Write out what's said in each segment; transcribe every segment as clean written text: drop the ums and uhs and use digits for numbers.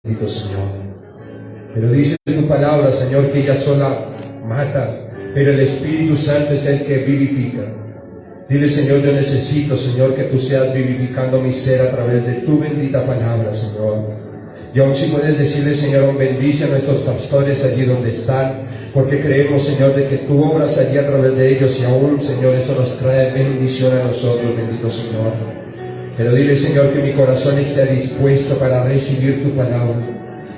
bendito Señor. Pero dice tu palabra, Señor, que ella sola mata, pero el Espíritu Santo es el que vivifica. Dile, Señor, yo necesito, Señor, que tú seas vivificando mi ser a través de tu bendita palabra, Señor. Y aún si puedes decirle, Señor, bendice a nuestros pastores allí donde están, porque creemos, Señor, de que tú obras allí a través de ellos, y aún, Señor, eso nos trae bendición a nosotros, bendito Señor. Pero dile, Señor, que mi corazón esté dispuesto para recibir tu palabra.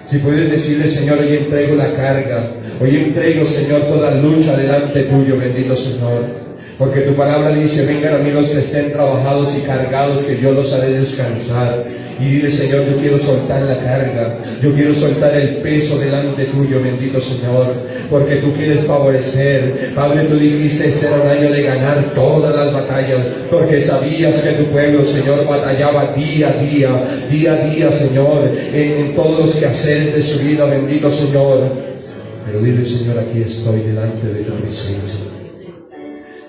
Si puedes decirle, Señor, hoy entrego la carga, hoy entrego, Señor, toda lucha delante tuyo, bendito Señor. Porque tu palabra dice, vengan a mí los que estén trabajados y cargados, que yo los haré descansar. Y dile, Señor, yo quiero soltar la carga, yo quiero soltar el peso delante tuyo, bendito Señor, porque tú quieres favorecer. Padre, tú dijiste, este era un año de ganar todas las batallas, porque sabías que tu pueblo, Señor, batallaba día a día, Señor, en todos los quehaceres de su vida, bendito Señor. Pero dile, Señor, aquí estoy delante de tu presencia.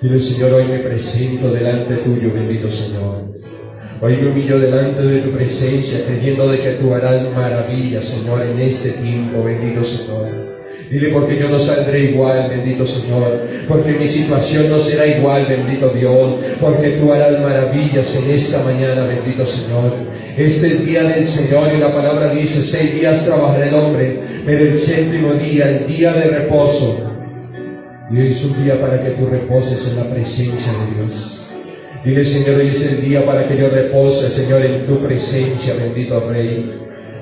Dile, Señor, hoy me presento delante tuyo, bendito Señor. Hoy me humillo delante de tu presencia, creyendo de que tú harás maravillas, Señor, en este tiempo, bendito Señor. Dile, porque yo no saldré igual, bendito Señor, porque mi situación no será igual, bendito Dios, porque tú harás maravillas en esta mañana, bendito Señor. Este es el día del Señor, y la palabra dice, 6 días trabajará el hombre, pero el 7º día, el día de reposo. Y hoy es un día para que tú reposes en la presencia de Dios. Dile, Señor, hoy es el día para que yo repose, Señor, en tu presencia, bendito Rey.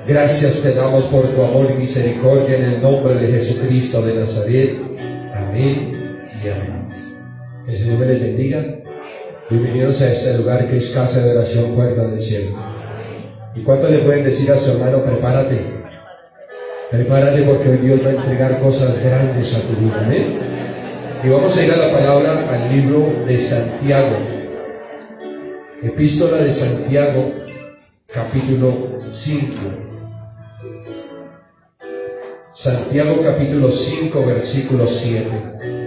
Gracias te damos por tu amor y misericordia en el nombre de Jesucristo de Nazaret. Amén y amén. Que el Señor me les bendiga. Bienvenidos a este lugar que es casa de oración, puerta del cielo. ¿Y cuánto le pueden decir a su hermano, prepárate? Prepárate, porque hoy Dios va a entregar cosas grandes a tu vida. Amén. Y vamos a ir a la palabra, al libro de Santiago. Epístola de Santiago, capítulo 5. Santiago, capítulo 5, versículo 7.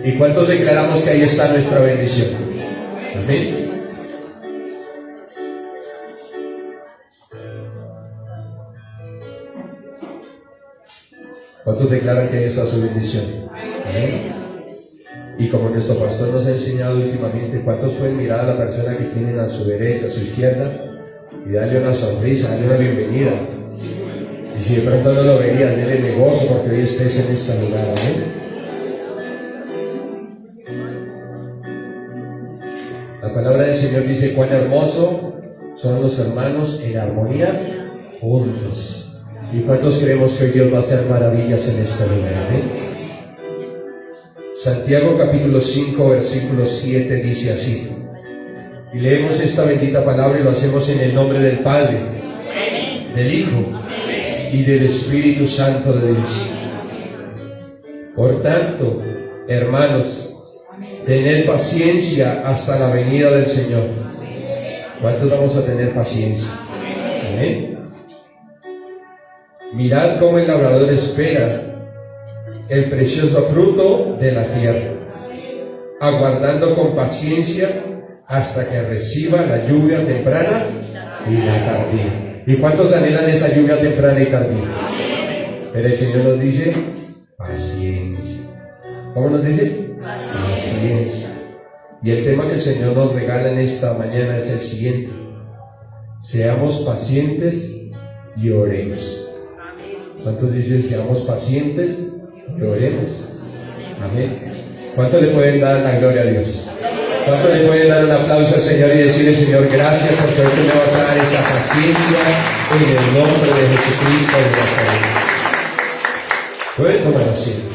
¿Y cuántos declaramos que ahí está nuestra bendición? Amén. ¿Cuántos declaran que ahí está su bendición? Amén. Y como nuestro pastor nos ha enseñado últimamente, ¿cuántos pueden mirar a la persona que tienen a su derecha, a su izquierda, y darle una sonrisa, darle una bienvenida? Y si de pronto no lo verías, denle gozo porque hoy estés en este lugar. ¿Amén? La palabra del Señor dice, cuán hermoso son los hermanos en armonía juntos. ¿Y cuántos creemos que hoy Dios va a hacer maravillas en este lugar? ¿Amén? Santiago capítulo 5, versículo 7 dice así. Y leemos esta bendita palabra y lo hacemos en el nombre del Padre, del Hijo y del Espíritu Santo de Dios. Por tanto, hermanos, tened paciencia hasta la venida del Señor. ¿Cuántos vamos a tener paciencia? Amén. Mirad cómo el labrador espera el precioso fruto de la tierra, aguardando con paciencia hasta que reciba la lluvia temprana y la tardía. ¿Y cuántos anhelan esa lluvia temprana y tardía? Pero el Señor nos dice paciencia. ¿Cómo nos dice? Paciencia. Y el tema que el Señor nos regala en esta mañana es el siguiente: seamos pacientes y oremos. ¿Cuántos dicen seamos pacientes y oremos? Amén. ¿Cuánto le pueden dar la gloria a Dios? ¿Cuánto le pueden dar un aplauso al Señor y decirle, Señor, gracias porque hoy tú me vas a dar esa paciencia en el nombre de Jesucristo de Nazaret? Pueden tomar asiento.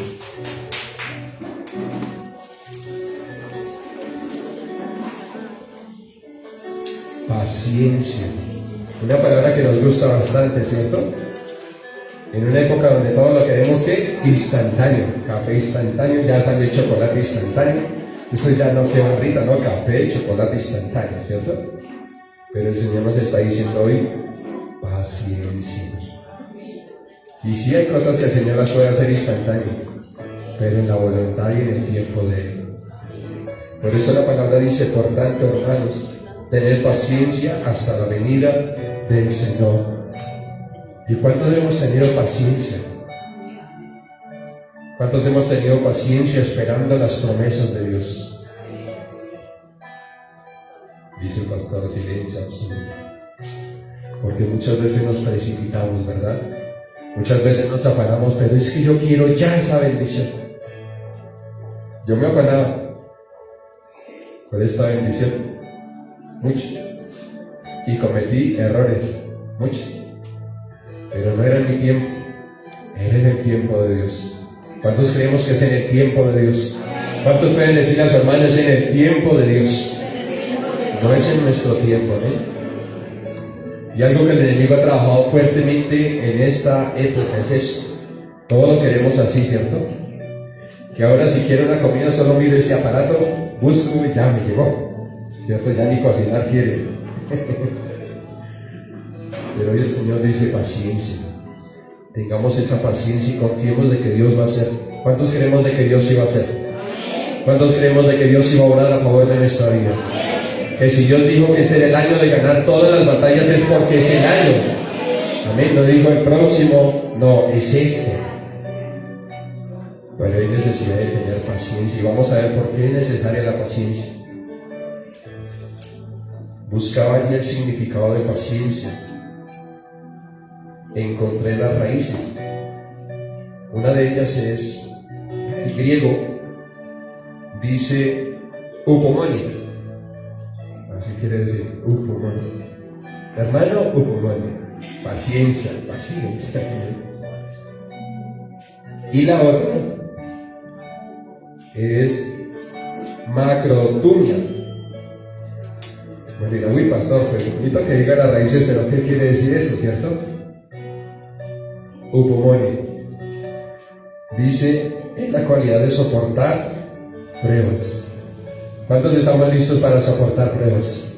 Paciencia, una palabra que nos gusta bastante, ¿cierto? En una época donde todo lo queremos que instantáneo, café instantáneo, ya sale el chocolate instantáneo, eso ya no queda ahorita, ¿no? Café, chocolate instantáneo, ¿cierto? Pero el Señor nos está diciendo hoy paciencia. Y sí hay cosas que el Señor las puede hacer instantáneo, pero en la voluntad y en el tiempo de Él. Por eso la palabra dice, por tanto, hermanos, tened paciencia hasta la venida del Señor. ¿Y cuántos hemos tenido paciencia? ¿Cuántos hemos tenido paciencia esperando las promesas de Dios? Dice el pastor, silencio absoluto. Porque muchas veces nos precipitamos, ¿verdad? Muchas veces nos afanamos, pero es que yo quiero ya esa bendición. Yo me afanaba por esta bendición, mucho, y cometí errores, muchos, pero no era en mi tiempo, era en el tiempo de Dios. ¿Cuántos creemos que es en el tiempo de Dios? ¿Cuántos pueden decirle a su hermano, es en el tiempo de Dios? No es en nuestro tiempo, ¿eh? Y algo que el enemigo ha trabajado fuertemente en esta época es eso. Todo lo queremos así, ¿cierto? Que ahora si quiero una comida solo miro ese aparato, busco y ya me llegó, ¿cierto? Ya ni cocinar quiere. Pero hoy el Señor dice paciencia. Tengamos esa paciencia y confiemos de que Dios va a hacer. ¿Cuántos creemos de que Dios iba a hacer? ¿Cuántos creemos de que Dios iba a obrar a favor de nuestra vida? Que si Dios dijo que ese era el año de ganar todas las batallas es porque es el año. Amén. No dijo el próximo, no, es este. Pero hay necesidad de tener paciencia y vamos a ver por qué es necesaria la paciencia. Buscaba allí el significado de paciencia. Encontré las raíces. Una de ellas es el griego, dice upomoni. Así quiere decir upomoni. Hermano, upomoni. Paciencia, paciencia. Y la otra es macrotumia. Me dirá, uy pastor, pues bonito que diga las raíces, pero ¿qué quiere decir eso, cierto? Upomoni dice en la cualidad de soportar pruebas. ¿Cuántos estamos listos para soportar pruebas?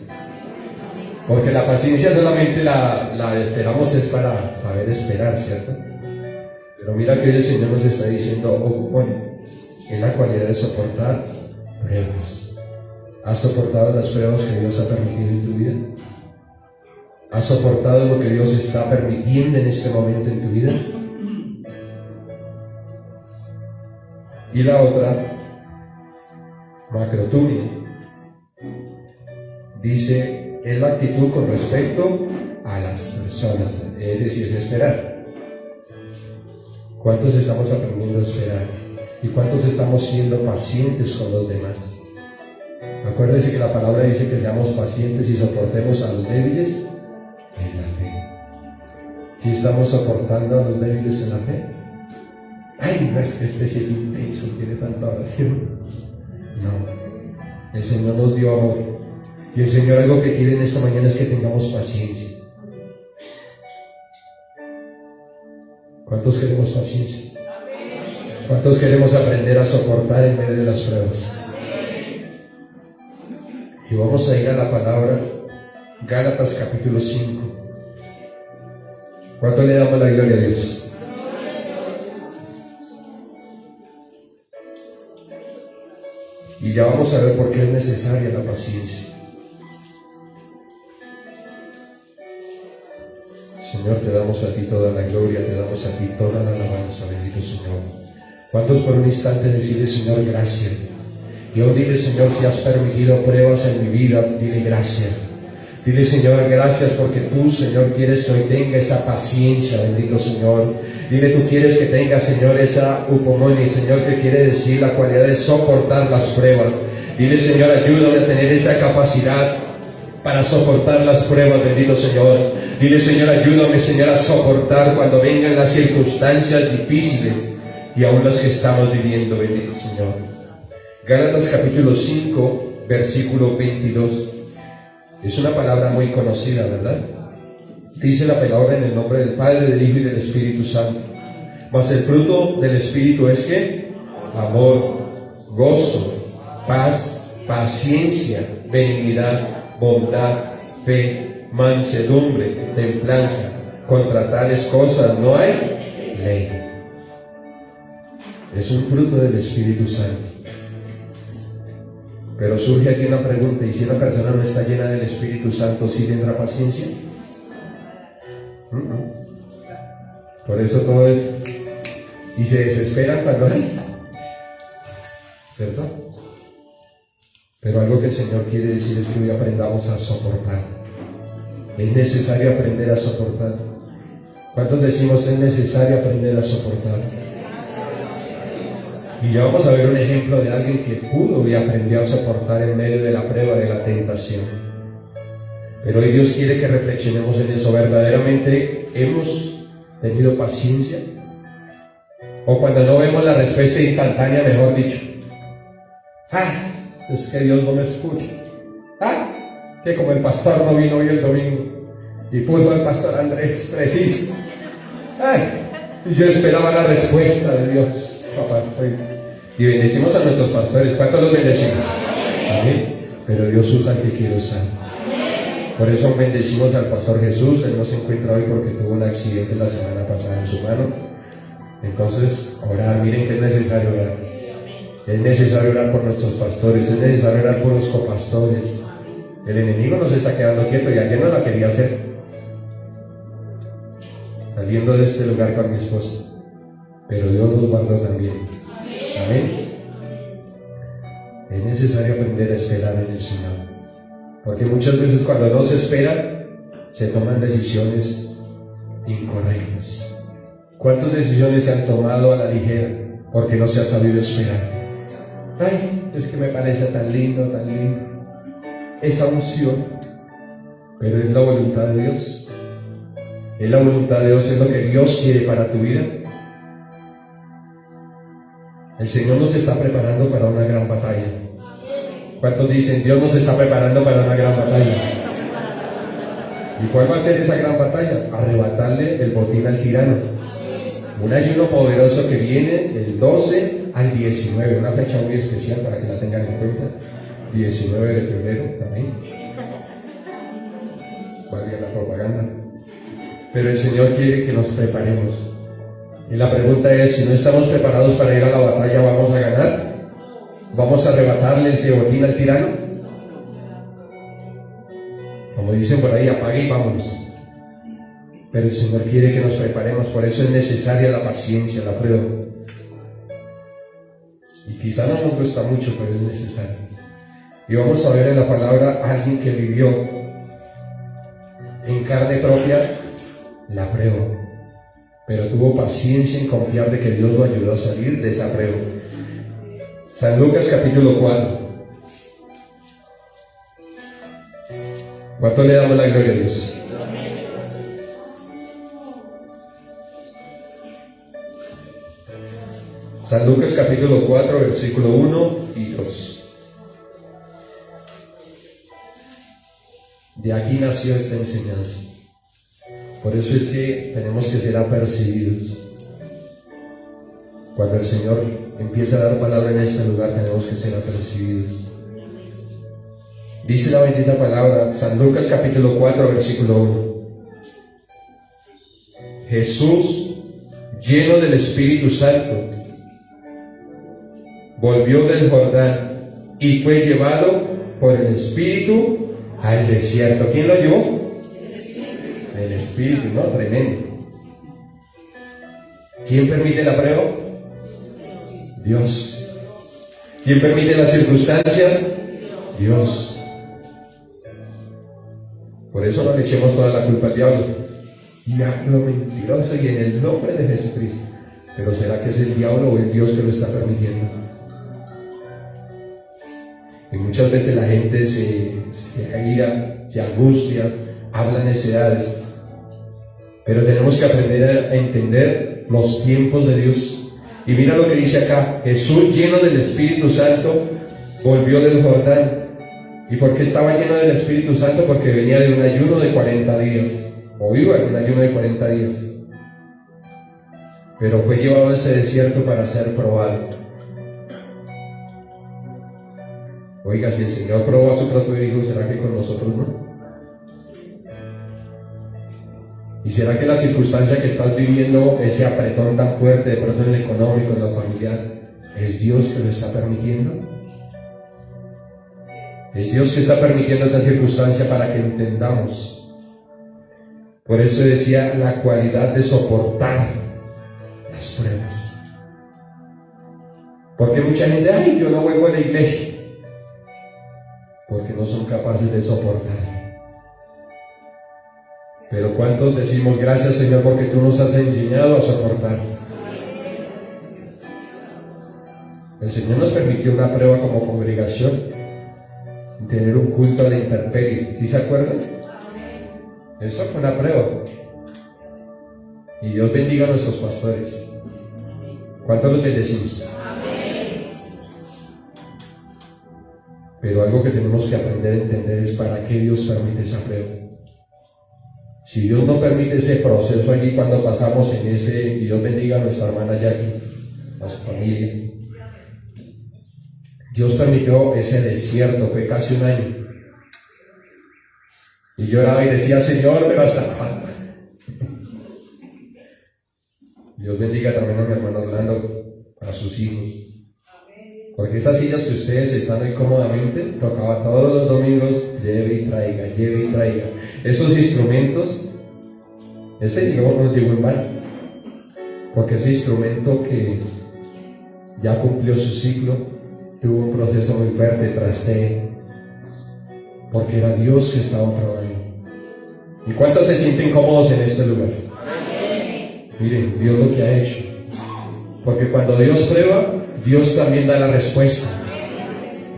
Porque la paciencia solamente la esperamos es para saber esperar, ¿cierto? Pero mira que el Señor nos está diciendo upomoni en la cualidad de soportar pruebas. ¿Has soportado las pruebas que Dios ha permitido en tu vida? ¿Has soportado lo que Dios está permitiendo en este momento en tu vida? Y la otra, macrotumia, dice, es la actitud con respecto a las personas. Es decir, es esperar. ¿Cuántos estamos aprendiendo a esperar? ¿Y cuántos estamos siendo pacientes con los demás? Acuérdense que la palabra dice que seamos pacientes y soportemos a los débiles en la fe. ¿Sí estamos soportando a los débiles en la fe? Ay, no es que este sí es intenso, tiene tanta oración. No, el Señor nos dio amor. Y el Señor algo que quiere en esta mañana es que tengamos paciencia. ¿Cuántos queremos paciencia? ¿Cuántos queremos aprender a soportar en medio de las pruebas? Y vamos a ir a la palabra Gálatas capítulo 5. ¿Cuánto le damos la gloria a Dios? Y ya vamos a ver por qué es necesaria la paciencia. Señor, te damos a ti toda la gloria, te damos a ti toda la alabanza, bendito Señor. ¿Cuántos por un instante decirle, Señor, gracias? Y hoy dile, Señor, si has permitido pruebas en mi vida, dile gracias. Dile, Señor, gracias porque tú, Señor, quieres que hoy tenga esa paciencia, bendito Señor. Dile, tú quieres que tenga, Señor, esa upomoni, Señor, que quiere decir la cualidad de soportar las pruebas. Dile, Señor, ayúdame a tener esa capacidad para soportar las pruebas, bendito Señor. Dile, Señor, ayúdame, Señor, a soportar cuando vengan las circunstancias difíciles y aún las que estamos viviendo, bendito Señor. Gálatas capítulo 5, versículo 22. Es una palabra muy conocida, ¿verdad? Dice la palabra en el nombre del Padre, del Hijo y del Espíritu Santo. Mas el fruto del Espíritu es ¿qué? Amor, gozo, paz, paciencia, benignidad, bondad, fe, mansedumbre, templanza. Contra tales cosas no hay ley. Es un fruto del Espíritu Santo. Pero surge aquí una pregunta, ¿y si una persona no está llena del Espíritu Santo, sí tendrá paciencia? Por eso todo es... Y se desesperan cuando hay, ¿cierto? Pero algo que el Señor quiere decir es que hoy aprendamos a soportar. Es necesario aprender a soportar. ¿Cuántos decimos es necesario aprender a soportar? Y ya vamos a ver un ejemplo de alguien que pudo y aprendió a soportar en medio de la prueba, de la tentación. Pero hoy Dios quiere que reflexionemos en eso. ¿Verdaderamente hemos tenido paciencia? O cuando no vemos la respuesta instantánea, mejor dicho, es que Dios no me escucha. Que como el pastor no vino hoy el domingo y puso al pastor Andrés preciso. Y yo esperaba la respuesta de Dios, papá. Y bendecimos a nuestros pastores. ¿Cuántos los bendecimos? Amén. Pero Dios usa al que quiere usar. Por eso bendecimos al pastor Jesús. Él no se encuentra hoy porque tuvo un accidente la semana pasada en su mano. Entonces, orar, miren que es necesario orar. Es necesario orar por nuestros pastores, es necesario orar por los copastores. El enemigo no se está quedando quieto y ayer no la quería hacer. Saliendo de este lugar con mi esposa. Pero Dios nos guardó también. Amén. Es necesario aprender a esperar en el Señor. Porque muchas veces cuando no se espera, se toman decisiones incorrectas. ¿Cuántas decisiones se han tomado a la ligera porque no se ha sabido esperar? Es que me parece tan lindo, esa unción. Pero es la voluntad de Dios. Es la voluntad de Dios, es lo que Dios quiere para tu vida. El Señor nos está preparando para una gran batalla. ¿Cuántos dicen, Dios nos está preparando para una gran batalla? ¿Y cuál va a ser esa gran batalla? Arrebatarle el botín al tirano. Un ayuno poderoso que viene del 12 al 19, una fecha muy especial para que la tengan en cuenta. 19 de febrero también. Valga la propaganda. Pero el Señor quiere que nos preparemos. Y la pregunta es, si no estamos preparados para ir a la batalla, ¿vamos a ganar? ¿Vamos a arrebatarle ese botín al tirano? Como dicen por ahí, apague y vámonos. Pero el Señor quiere que nos preparemos, por eso es necesaria la paciencia, la prueba. Y quizá no nos gusta mucho, pero es necesario. Y vamos a ver en la palabra a alguien que vivió en carne propia la prueba, pero tuvo paciencia en confiar de que Dios lo ayudó a salir de esa prueba. San Lucas capítulo 4. ¿Cuánto le damos la gloria a Dios? San Lucas capítulo 4, versículo 1 y 2. De aquí nació esta enseñanza. Por eso es que tenemos que ser apercibidos. Cuando el Señor empieza a dar palabra en este lugar, tenemos que ser apercibidos. Dice la bendita palabra, San Lucas capítulo 4, versículo 1. Jesús, lleno del Espíritu Santo, volvió del Jordán y fue llevado por el Espíritu al desierto. ¿Quién lo llevó? El Espíritu, ¿no? Tremendo. ¿Quién permite la prueba? Dios. ¿Quién permite las circunstancias? Dios. Por eso no le echemos toda la culpa al diablo. Diablo mentiroso, y en el nombre de Jesucristo. Pero ¿será que es el diablo o el Dios que lo está permitiendo? Y muchas veces la gente se ira, se angustia, habla necedades. Pero tenemos que aprender a entender los tiempos de Dios. Y mira lo que dice acá: Jesús, lleno del Espíritu Santo, volvió del Jordán. ¿Y por qué estaba lleno del Espíritu Santo? Porque venía de un ayuno de 40 días. O iba en un ayuno de 40 días. Pero fue llevado a ese desierto para ser probado. Oiga, si el Señor probó a su propio Hijo, ¿será que con nosotros no? ¿Y será que la circunstancia que estás viviendo, ese apretón tan fuerte, de pronto en lo económico, en lo familiar, es Dios que lo está permitiendo? Es Dios que está permitiendo esa circunstancia para que entendamos. Por eso decía la cualidad de soportar. las pruebas. Porque mucha gente, ay, yo no vuelvo a la iglesia. Porque no son capaces de soportar. Pero ¿cuántos decimos gracias, Señor, porque tú nos has enseñado a soportar? El Señor nos permitió una prueba como congregación, tener un culto a la intemperie. ¿Sí se acuerdan? Eso fue una prueba. Y Dios bendiga a nuestros pastores. ¿Cuántos les decimos? Pero algo que tenemos que aprender a entender es para qué Dios permite esa prueba. Si Dios no permite ese proceso allí cuando pasamos en ese, y Dios bendiga a nuestra hermana Jackie, a su familia. Dios permitió ese desierto, fue casi un año. Y lloraba y decía, Señor, pero hasta cuándo. Dios bendiga también a mi hermano Orlando, a sus hijos. Porque esas sillas que ustedes están ahí cómodamente, tocaba todos los domingos, lleve y traiga, lleve y traiga. Esos instrumentos, ese no llegó en vano. Porque ese instrumento que ya cumplió su ciclo, tuvo un proceso muy fuerte tras de él. Porque era Dios que estaba probando. ¿Y cuántos se sienten cómodos en este lugar? Miren, Dios lo que ha hecho. Porque cuando Dios prueba, Dios también da la respuesta.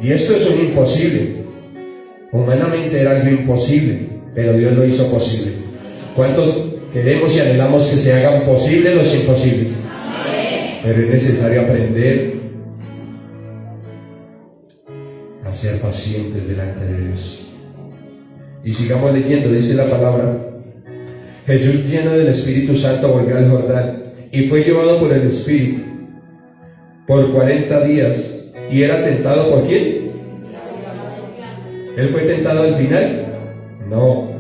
Y esto es un imposible. Humanamente era algo imposible, pero Dios lo hizo posible. ¿Cuántos queremos y anhelamos que se hagan posibles los imposibles? Pero es necesario aprender a ser pacientes delante de Dios. Y sigamos leyendo, dice la palabra. Jesús, lleno del Espíritu Santo, volvió al Jordán y fue llevado por el Espíritu por 40 días. ¿Y era tentado por quién? ¿Él fue tentado al final? No.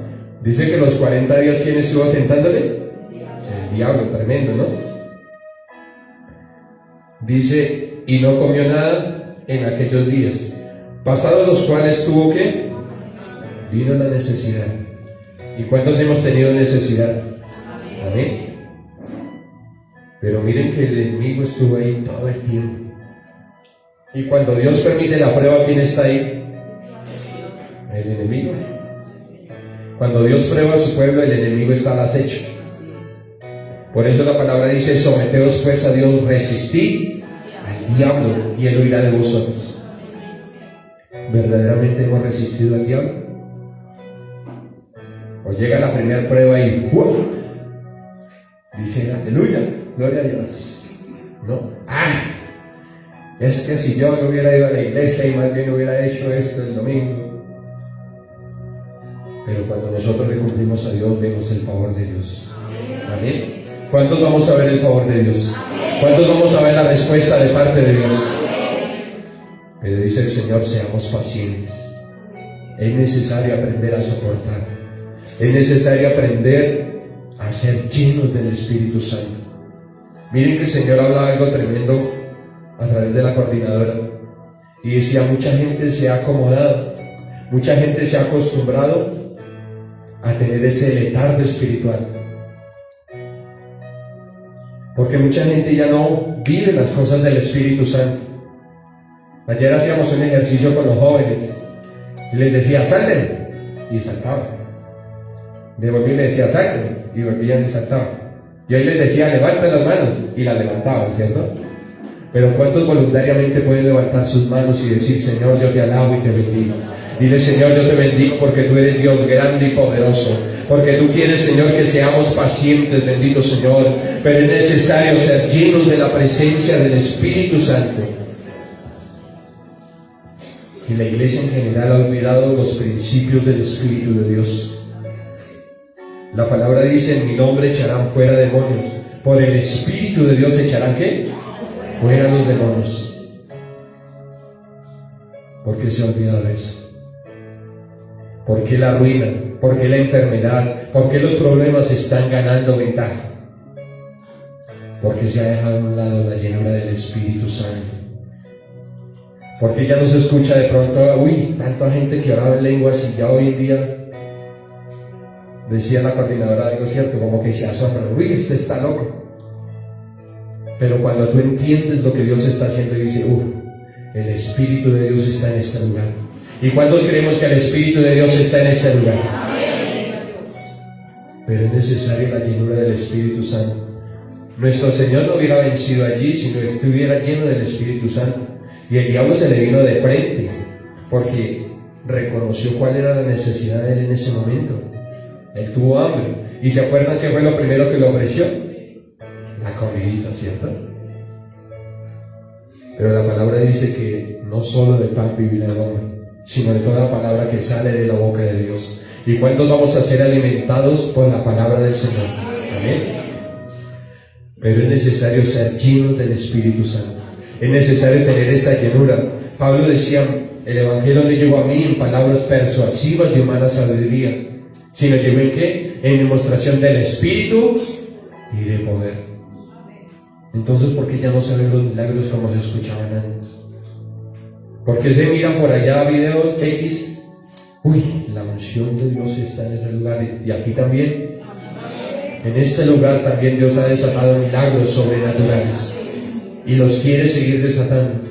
Dice que los 40 días, ¿quién estuvo tentándole? El diablo, tremendo, ¿no? Dice, y no comió nada en aquellos días, pasados los cuales tuvo que, vino la necesidad. ¿Y cuántos hemos tenido necesidad? Amén. Pero miren que el enemigo estuvo ahí todo el tiempo. Y cuando Dios permite la prueba, ¿quién está ahí? El enemigo. Cuando Dios prueba a su pueblo, el enemigo está al acecho. Por eso la palabra dice, someteos pues a Dios, resistid al diablo y él huirá de vosotros. ¿Verdaderamente hemos resistido al diablo? O llega la primera prueba y ¡uf! Dice, aleluya, gloria a Dios. No, es que si yo no hubiera ido a la iglesia y más bien hubiera hecho esto el domingo. Pero cuando nosotros le cumplimos a Dios, vemos el favor de Dios. Amén. ¿Cuántos vamos a ver el favor de Dios? ¿Cuántos vamos a ver la respuesta de parte de Dios? Pero dice el Señor, seamos pacientes. Es necesario aprender a soportar. Es necesario aprender a ser llenos del Espíritu Santo. Miren que el Señor habla algo tremendo a través de la coordinadora. Y decía, mucha gente se ha acomodado, mucha gente se ha acostumbrado a tener ese letargo espiritual. Porque mucha gente ya no vive las cosas del Espíritu Santo. Ayer hacíamos un ejercicio con los jóvenes y les decía, salten, y saltaban. De volví y les decía, salten, y volvían y saltaban. Y hoy les decía, levanten las manos, y las levantaban, ¿cierto? Pero ¿cuántos voluntariamente pueden levantar sus manos y decir, Señor, yo te alabo y te bendigo? Dile, Señor, yo te bendigo porque tú eres Dios grande y poderoso. Porque tú quieres, Señor, que seamos pacientes, bendito Señor. Pero es necesario ser llenos de la presencia del Espíritu Santo. Y la iglesia en general ha olvidado los principios del Espíritu de Dios. La palabra dice, en mi nombre echarán fuera demonios. Por el Espíritu de Dios echarán, ¿qué? Fuera los demonios. ¿Por qué se ha olvidado eso? ¿Por qué la ruina? ¿Por qué la enfermedad? ¿Por qué los problemas están ganando ventaja? Porque se ha dejado a un lado la llenura del Espíritu Santo. Porque ya no se escucha de pronto, uy, tanta gente que oraba en lenguas y ya hoy en día, decía la coordinadora algo cierto, como que se asombra, uy, este está loco. Pero cuando tú entiendes lo que Dios está haciendo, dice, el Espíritu de Dios está en este lugar. ¿Y cuántos creemos que el Espíritu de Dios está en este lugar? Pero es necesaria la llenura del Espíritu Santo. Nuestro Señor no hubiera vencido allí si no estuviera lleno del Espíritu Santo. Y el diablo se le vino de frente, porque reconoció cuál era la necesidad de él en ese momento. Él tuvo hambre. ¿Y se acuerdan qué fue lo primero que le ofreció? La comidita, ¿cierto? Pero la palabra dice que no solo de pan vivirá el hombre, sino de toda palabra que sale de la boca de Dios. ¿Y cuántos vamos a ser alimentados por la palabra del Señor? Amén. Pero es necesario ser llenos del Espíritu Santo. Es necesario tener esa llenura. Pablo decía, el Evangelio no llegó a mí en palabras persuasivas de humana sabiduría, sino llegó en ¿qué? En demostración del Espíritu y de poder. Entonces, ¿por qué ya no se ven los milagros como se escuchaban antes? ¿Por qué se miran por allá videos X? La unción de Dios está en ese lugar, y aquí también. En este lugar también Dios ha desatado milagros sobrenaturales y los quiere seguir desatando.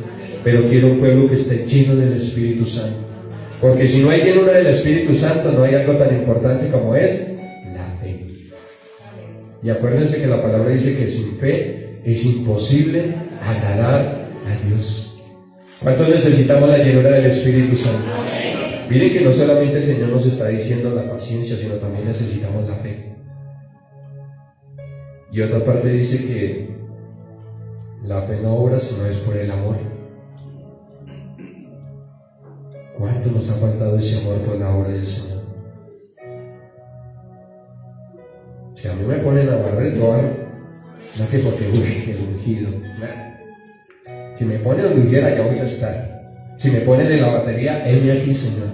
Pero quiero un pueblo que esté lleno del Espíritu Santo, porque si no hay llenura del Espíritu Santo, no hay algo tan importante como es la fe. Y acuérdense que la palabra dice que sin fe es imposible agradar a Dios. ¿Cuántos necesitamos la llenura del Espíritu Santo? Miren que no solamente el Señor nos está diciendo la paciencia, sino también necesitamos la fe. Y otra parte dice que la fe no obra si no es por el amor. ¿Cuánto nos ha faltado ese amor por la obra del Señor? Si a mí me ponen a barrer, yo hago. No que porque el ungido. Si me ponen donde hubiera, ya voy a estar. Si me ponen en la batería, heme aquí, Señor.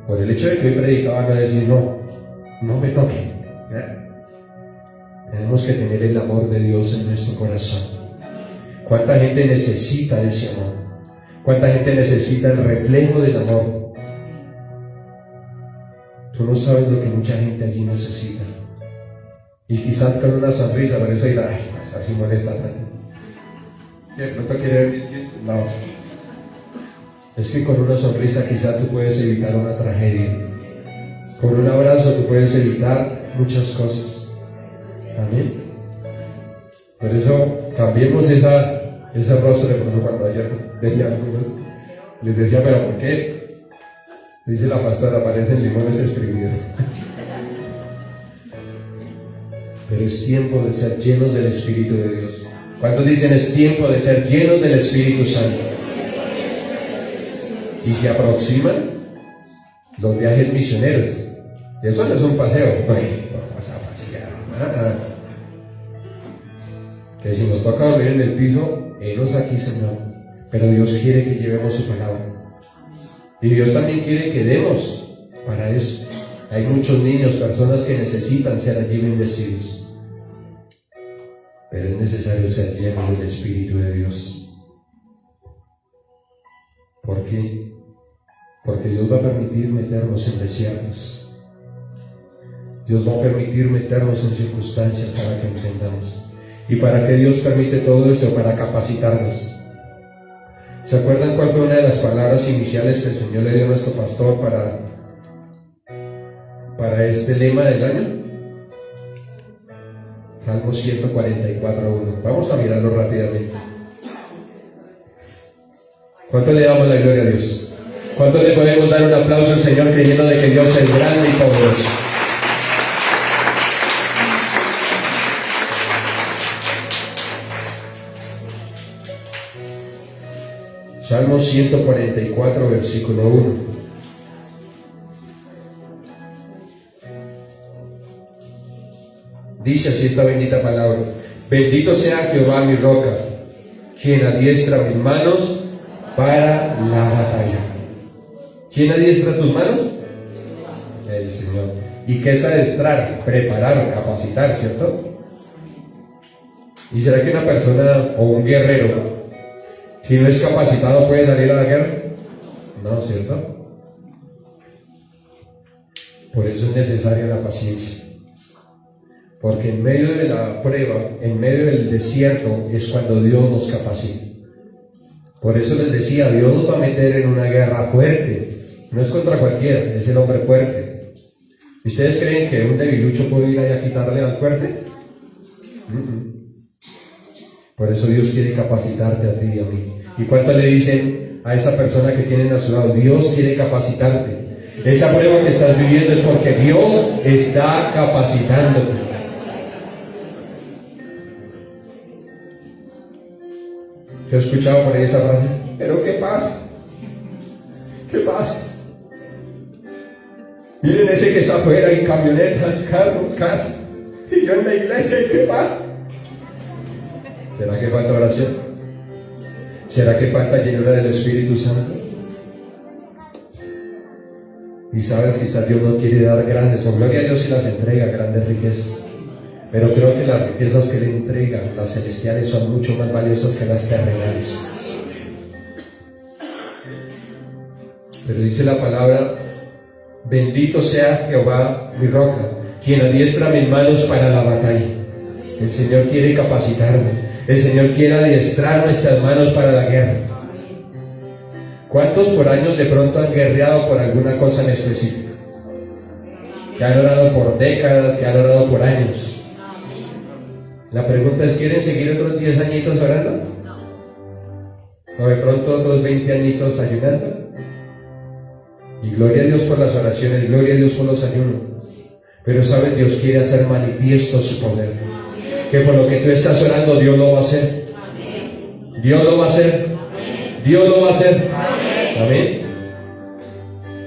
Por el hecho de que hoy predicaba, no decir, no me toque. Tenemos que tener el amor de Dios en nuestro corazón. ¿Cuánta gente necesita de ese amor? ¿Cuánta gente necesita el reflejo del amor? Tú no sabes lo que mucha gente allí necesita. Y quizás con una sonrisa, pero eso dirá, así molesta tanto. ¿De pronto quiere decir? No. Es que con una sonrisa quizás tú puedes evitar una tragedia. Con un abrazo tú puedes evitar muchas cosas. Amén. Por eso cambiemos ese rostro. De pronto cuando ayer veía algunos, les decía, pero ¿por qué? Dice la pastora, parecen limones exprimidos. Pero es tiempo de ser llenos del Espíritu de Dios. ¿Cuántos dicen es tiempo de ser llenos del Espíritu Santo? Y se aproximan los viajes misioneros. Y eso no es un paseo. Vamos a pasear. Que si nos toca dormir en el piso, henos aquí, Señor. Pero Dios quiere que llevemos su palabra. Y Dios también quiere que demos para eso. Hay muchos niños, personas que necesitan ser allí bendecidos. Pero es necesario ser lleno del Espíritu de Dios. ¿Por qué? Porque Dios va a permitir meternos en desiertos. Dios va a permitir meternos en circunstancias para que entendamos. ¿Y para qué Dios permite todo eso? Para capacitarnos. ¿Se acuerdan cuál fue una de las palabras iniciales que el Señor le dio a nuestro pastor para este lema del año? Salmo 144:1. Vamos a mirarlo rápidamente. ¿Cuánto le damos la gloria a Dios? ¿Cuánto le podemos dar un aplauso al Señor creyendo de que Dios es grande y poderoso? Salmo 144, versículo 1. Dice así esta bendita palabra: bendito sea Jehová mi roca, quien adiestra mis manos para la batalla. ¿Quién adiestra tus manos? El Señor. ¿Y qué es adiestrar? Preparar, capacitar, ¿cierto? ¿Y será que una persona o un guerrero, si no es capacitado, puede salir a la guerra? No, ¿cierto? Por eso es necesaria la paciencia. Porque en medio de la prueba, en medio del desierto, es cuando Dios nos capacita. Por eso les decía, Dios nos va a meter en una guerra fuerte. No es contra cualquiera, es el hombre fuerte. ¿Ustedes creen que un debilucho puede ir ahí a quitarle al fuerte? Por eso Dios quiere capacitarte a ti y a mí. ¿Y cuánto le dicen a esa persona que tienen a su lado? Dios quiere capacitarte. Esa prueba que estás viviendo es porque Dios está capacitándote. Yo he escuchado por ahí esa frase, pero ¿qué pasa? ¿Qué pasa? Miren ese que está afuera, hay camionetas, carros, casas, y yo en la iglesia, ¿qué pasa? ¿Será que falta oración? ¿Será que falta llenura del Espíritu Santo? Y sabes, quizás Dios no quiere dar grandes, o gloria a Dios si las entrega, grandes riquezas. Pero creo que las riquezas que le entrega, las celestiales, son mucho más valiosas que las terrenales. Pero dice la palabra: bendito sea Jehová mi roca, quien adiestra mis manos para la batalla. El Señor quiere capacitarme. El Señor quiere adiestrar nuestras manos para la guerra. ¿Cuántos por años de pronto han guerreado por alguna cosa en específico? Que han orado por décadas, que han orado por años. La pregunta es, ¿quieren seguir otros 10 añitos orando? ¿O de pronto otros 20 añitos ayunando? Y gloria a Dios por las oraciones, gloria a Dios por los ayunos. Pero sabes, Dios quiere hacer manifiesto su poder. Que por lo que tú estás orando, Dios lo va a hacer. Dios lo va a hacer. Dios lo va a hacer. Amén.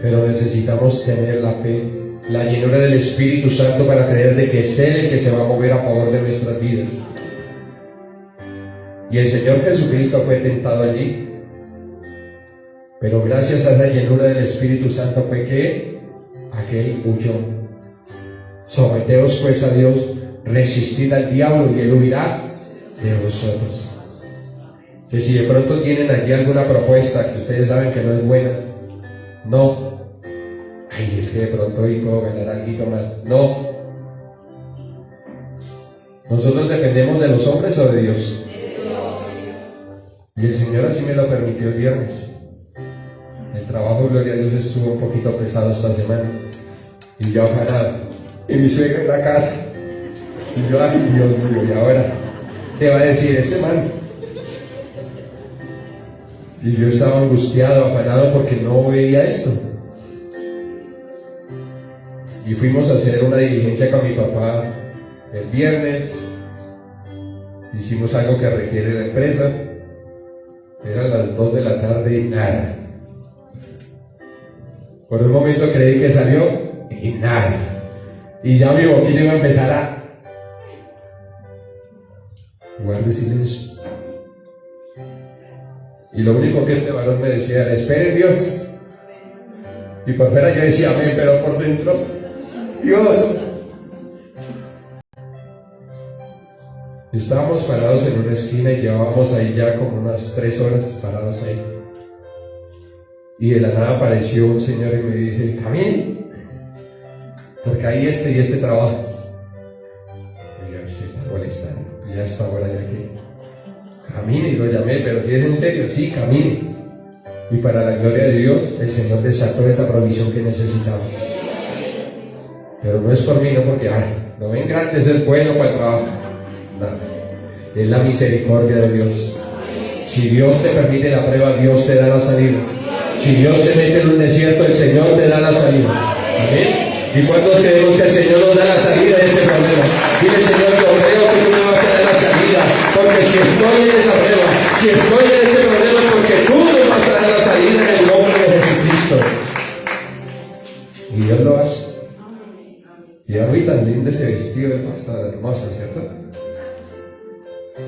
Pero necesitamos tener la fe, la llenura del Espíritu Santo para creer de que es Él el que se va a mover a favor de nuestras vidas. Y el Señor Jesucristo fue tentado allí. Pero gracias a esa llenura del Espíritu Santo fue que aquel huyó. Someteos pues a Dios, resistid al diablo y él huirá de vosotros. Que si de pronto tienen allí alguna propuesta que ustedes saben que no es buena, no. Ay, es que de pronto hoy puedo ganar algo más. No. Nosotros dependemos de los hombres o de Dios. Y el Señor así me lo permitió el viernes. El trabajo, gloria a Dios, estuvo un poquito pesado esta semana. Y yo afanado. Y mi suegra en la casa. Y yo, ay, Dios mío, y ahora te va a decir este man. Y yo estaba angustiado, afanado porque no veía esto. Y fuimos a hacer una diligencia con mi papá el viernes. Hicimos algo que requiere la empresa. Eran las 2 de la tarde y nada. Por un momento creí que salió y nada. Y ya mi boquilla iba a empezar a guarde silencio. Y lo único que este varón me decía era: espere Dios. Y por fuera yo decía amén, pero por dentro, Dios. Estábamos parados en una esquina y llevábamos ahí ya como unas 3 horas parados ahí. Y de la nada apareció un señor y me dice: camine, porque hay este y este trabajo. Y yo, se está molestando, ya está hora ya que camine. Y lo llamé: pero si es en serio, sí, camine. Y para la gloria de Dios, el Señor desató esa provisión que necesitaba. Pero no es por mí, no porque, lo ven grande, es el bueno para el trabajo. No, es la misericordia de Dios. Si Dios te permite la prueba, Dios te da la salida. Si Dios te mete en un desierto, el Señor te da la salida. ¿Amén? ¿Y cuántos creemos que el Señor nos da la salida de ese problema? Dile: Señor, yo creo que tú me vas a dar la salida, porque si estoy en esa prueba, si estoy en ese problema, porque tú me vas a dar la salida en el nombre de Jesucristo. Y Dios lo hace. Y a mí tan lindo ese vestido de pasta hermosa, ¿cierto?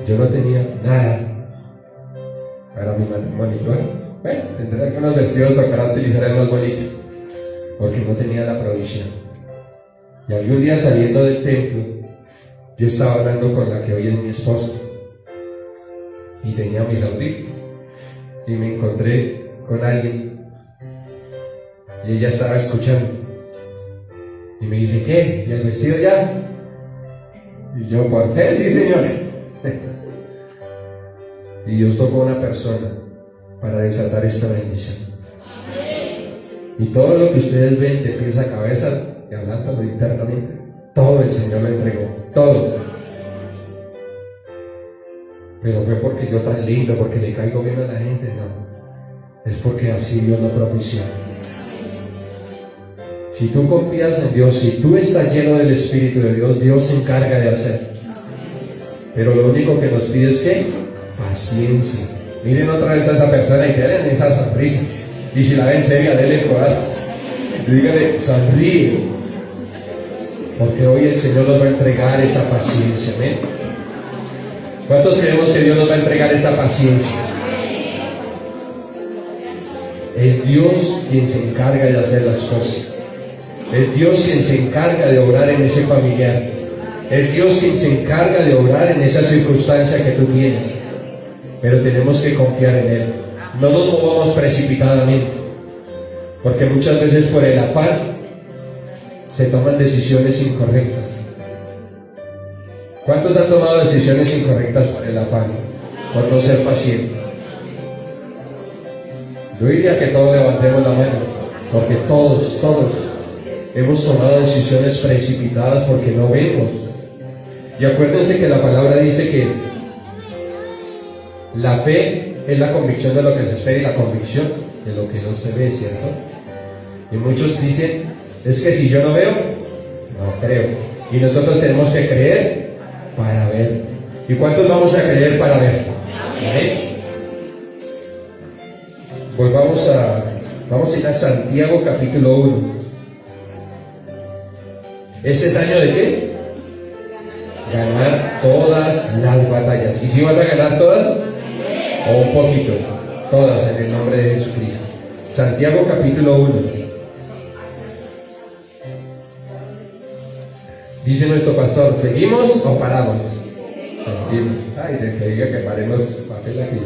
Yo no tenía nada para mi matrimonio. Bueno, tendré algunos vestidos, tocará utilizar el más bonito, porque no tenía la provisión. Y algún día saliendo del templo, yo estaba hablando con la que hoy es mi esposa, y tenía mis audífonos, y me encontré con alguien, y ella estaba escuchando, y me dice: ¿qué? ¿Y el vestido ya? Y yo, por fe, sí, Señor. Y Dios tocó a una persona para desatar esta bendición. Y todo lo que ustedes ven de pies a cabeza, y hablándolo internamente, todo el Señor lo entregó, todo. Pero fue porque yo tan lindo, porque le caigo bien a la gente, no. Es porque así Dios lo propició. Si tú confías en Dios, si tú estás lleno del Espíritu de Dios, Dios se encarga de hacer. Pero lo único que nos pide es ¿qué? Paciencia. Miren otra vez a esa persona y denle esa sonrisa. Y si la ven seria, denle el corazón. Y díganle, sonríe. Porque hoy el Señor nos va a entregar esa paciencia. ¿Amén? ¿Cuántos creemos que Dios nos va a entregar esa paciencia? Es Dios quien se encarga de hacer las cosas. Es Dios quien se encarga de obrar en ese familiar. Es Dios quien se encarga de obrar en esa circunstancia que tú tienes. Pero tenemos que confiar en Él. No nos movamos precipitadamente. Porque muchas veces por el afán se toman decisiones incorrectas. ¿Cuántos han tomado decisiones incorrectas por el afán? Por no ser pacientes. Yo diría que todos levantemos la mano. Porque todos hemos tomado decisiones precipitadas porque no vemos. Y acuérdense que la palabra dice que la fe es la convicción de lo que se espera y la convicción de lo que no se ve, ¿cierto? Y muchos dicen, es que si yo no veo, no creo. Y nosotros tenemos que creer para ver. ¿Y cuántos vamos a creer para ver? ¿Amén? Vamos a ir a Santiago capítulo 1. ¿Ese es año de qué? Ganar todas las batallas. ¿Y si vas a ganar todas? O un poquito. Todas en el nombre de Jesucristo. Santiago capítulo 1. Dice nuestro pastor, ¿seguimos o paramos? Seguimos. Ay, de que diga que paremos papel aquí.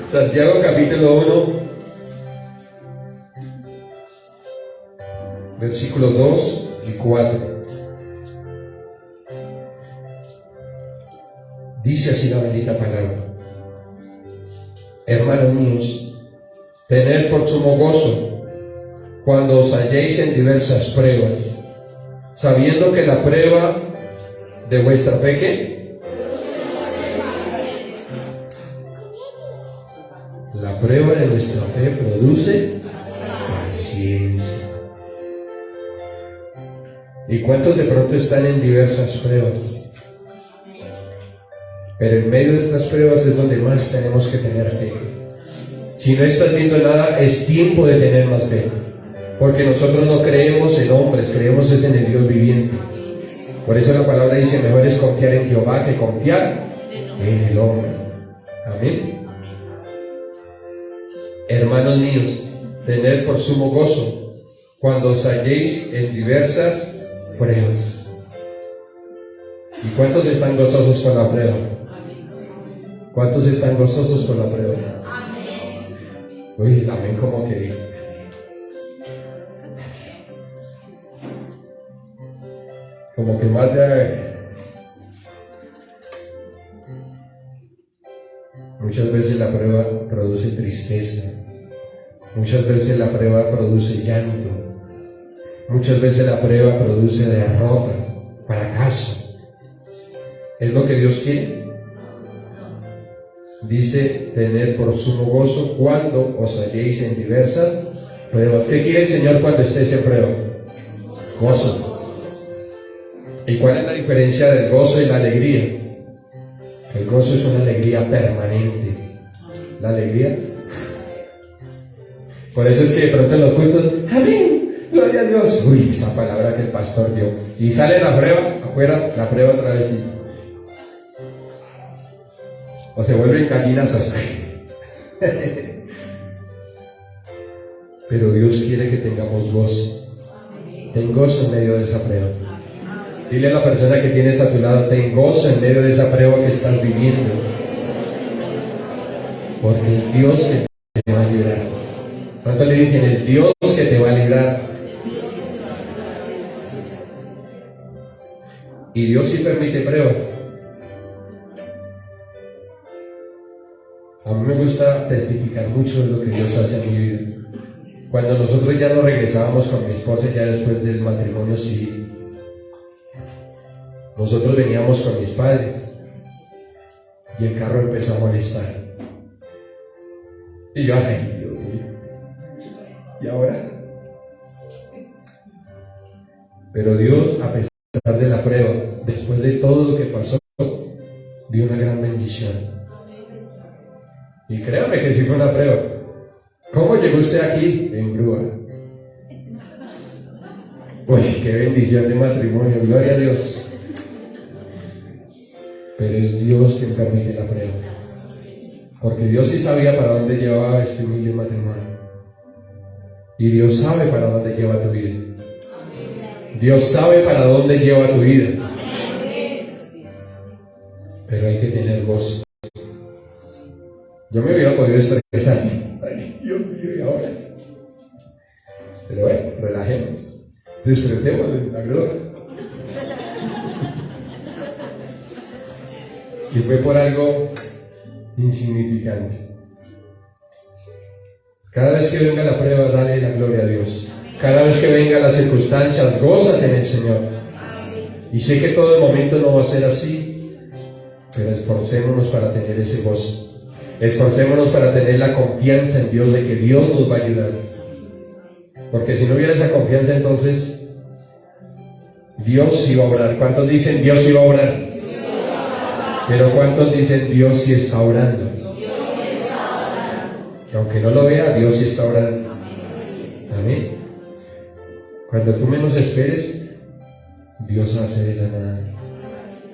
Santiago capítulo 1. Versículos 2 y 4. Dice así la bendita palabra. Hermanos míos, tened por sumo gozo cuando os halléis en diversas pruebas, sabiendo que la prueba de vuestra fe, ¿qué? La prueba de vuestra fe produce paciencia. ¿Y cuántos de pronto están en diversas pruebas? Pero en medio de estas pruebas es donde más tenemos que tener fe. Si no estás viendo nada, es tiempo de tener más fe. Porque nosotros no creemos en hombres, creemos es en el Dios viviente. Por eso la palabra dice, mejor es confiar en Jehová que confiar en el hombre. Amén. Hermanos míos, tened por sumo gozo cuando os halléis en diversas pruebas. ¿Y cuántos están gozosos con la prueba? ¿Cuántos están gozosos con la prueba? Uy, amén, como que más de... Muchas veces la prueba produce tristeza. Muchas veces la prueba produce llanto. Muchas veces la prueba produce derrota, fracaso. ¿Es lo que Dios quiere? Dice, tener por sumo gozo cuando os halléis en diversas pruebas. ¿Qué quiere el Señor cuando estés en prueba? Gozo. ¿Y cuál es la diferencia del gozo y la alegría? El gozo es una alegría permanente. La alegría. Por eso es que de pronto en los cultos, amén, gloria a Dios. Uy, esa palabra que el pastor dio. Y sale la prueba, afuera, la prueba otra vez. O se vuelven gallinazos. Pero Dios quiere que tengamos gozo. Ten gozo en medio de esa prueba. Dile a la persona que tienes a tu lado, ten gozo en medio de esa prueba que estás viviendo. Porque es Dios que te va a librar. ¿Cuánto le dicen? Es Dios que te va a librar. Y Dios sí permite pruebas. A mí me gusta testificar mucho de lo que Dios hace en mi vida. Cuando nosotros ya nos regresábamos con mi esposa, ya después del matrimonio civil, nosotros veníamos con mis padres y el carro empezó a molestar. Y yo, ay, Dios mío, ¿y ahora? Pero Dios, a pesar de la prueba, después de todo lo que pasó, dio una gran bendición. Y créame que sí fue una prueba. ¿Cómo llegó usted aquí? En grúa. Uy, qué bendición de matrimonio, gloria a Dios. Pero es Dios quien permite la prueba. Porque Dios sí sabía para dónde llevaba este humilde matrimonio. Y Dios sabe para dónde lleva tu vida. Dios sabe para dónde lleva tu vida. Pero hay que tener gozo. Yo me hubiera podido estresar. Ay, Dios mío, ¿y ahora? Pero bueno, relajemos. Disfrutemos de la gloria. Y fue por algo insignificante. Cada vez que venga la prueba, dale la gloria a Dios. Cada vez que vengan las circunstancias, gózate en el Señor. Y sé que todo el momento no va a ser así, pero esforcémonos para tener ese gozo. Esforcémonos para tener la confianza en Dios de que Dios nos va a ayudar. Porque si no hubiera esa confianza, entonces Dios iba a obrar. ¿Cuántos dicen Dios iba a obrar? Pero ¿cuántos dicen Dios sí está obrando? Que aunque no lo vea, Dios sí está obrando. Amén. Cuando tú menos esperes, Dios hace de la nada.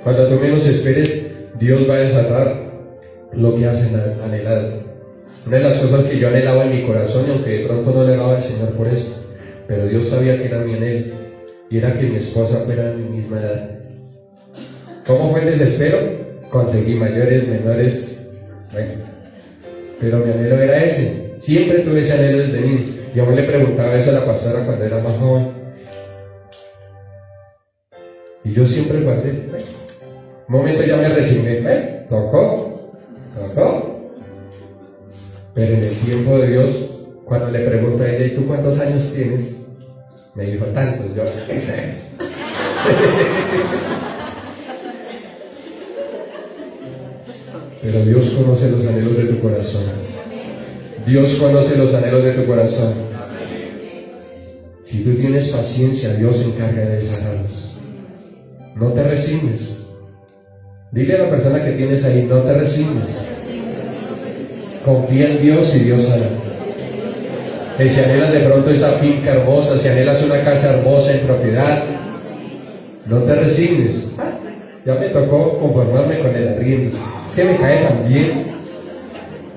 Cuando tú menos esperes, Dios va a desatar lo que has anhelado. Una de las cosas que yo anhelaba en mi corazón, y aunque de pronto no le daba al Señor por eso, pero Dios sabía que era mi anhelo, y era que mi esposa fuera de mi misma edad. ¿Cómo fue el desespero? Conseguí mayores, menores, bueno, pero mi anhelo era ese. Siempre tuve ese anhelo desde niño. Yo me le preguntaba eso a la pastora cuando era más joven, y yo siempre guardé. Un momento ya me resigné, tocó. Pero en el tiempo de Dios, cuando le pregunto a ella, ¿y tú cuántos años tienes? Me dijo, tantos. Yo, ¿qué sé? Pero Dios conoce los anhelos de tu corazón. Dios conoce los anhelos de tu corazón. Si tú tienes paciencia, Dios se encarga de sanarlos. No te resignes. Dile a la persona que tienes ahí, no te resignes. Confía en Dios y Dios sana. Si anhelas de pronto esa finca hermosa, si anhelas una casa hermosa en propiedad, no te resignes. Ya me tocó conformarme con el arriendo. Es que me cae tan bien.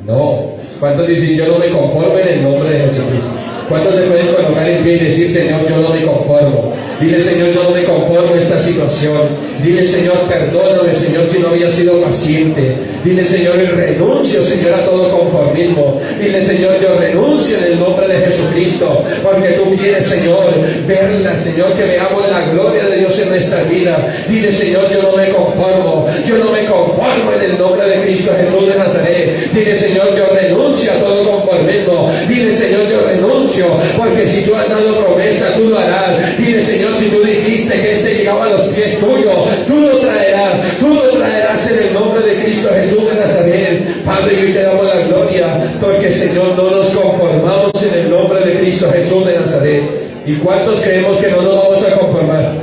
No. ¿Cuántos dicen yo no me conformo en el nombre de Jesucristo? ¿Cuántos se pueden colocar en pie y decir, Señor, yo no me conformo? Dile, Señor, yo no me conformo en esta situación. Dile, Señor, perdóname, Señor, si no había sido paciente. Dile, Señor, y renuncio, Señor, a todo conformismo. Dile, Señor, yo renuncio en el nombre de Jesucristo, porque tú quieres, Señor, verla, Señor, que veamos la gloria de Dios en nuestra vida. Dile, Señor, yo no me conformo en el nombre de Cristo Jesús de Nazaret. Dile, Señor, yo renuncio a todo conformismo. Dile, Señor, yo renuncio, porque si tú has dado promesa, tú lo harás. Dile, Señor, si tú dijiste que este llegaba a los pies tuyos, tú lo traerás en el nombre de Cristo Jesús de Nazaret. Padre, y hoy te damos la gloria, porque, Señor, no nos conformamos en el nombre de Cristo Jesús de Nazaret. ¿Y cuántos creemos que no nos vamos a conformar?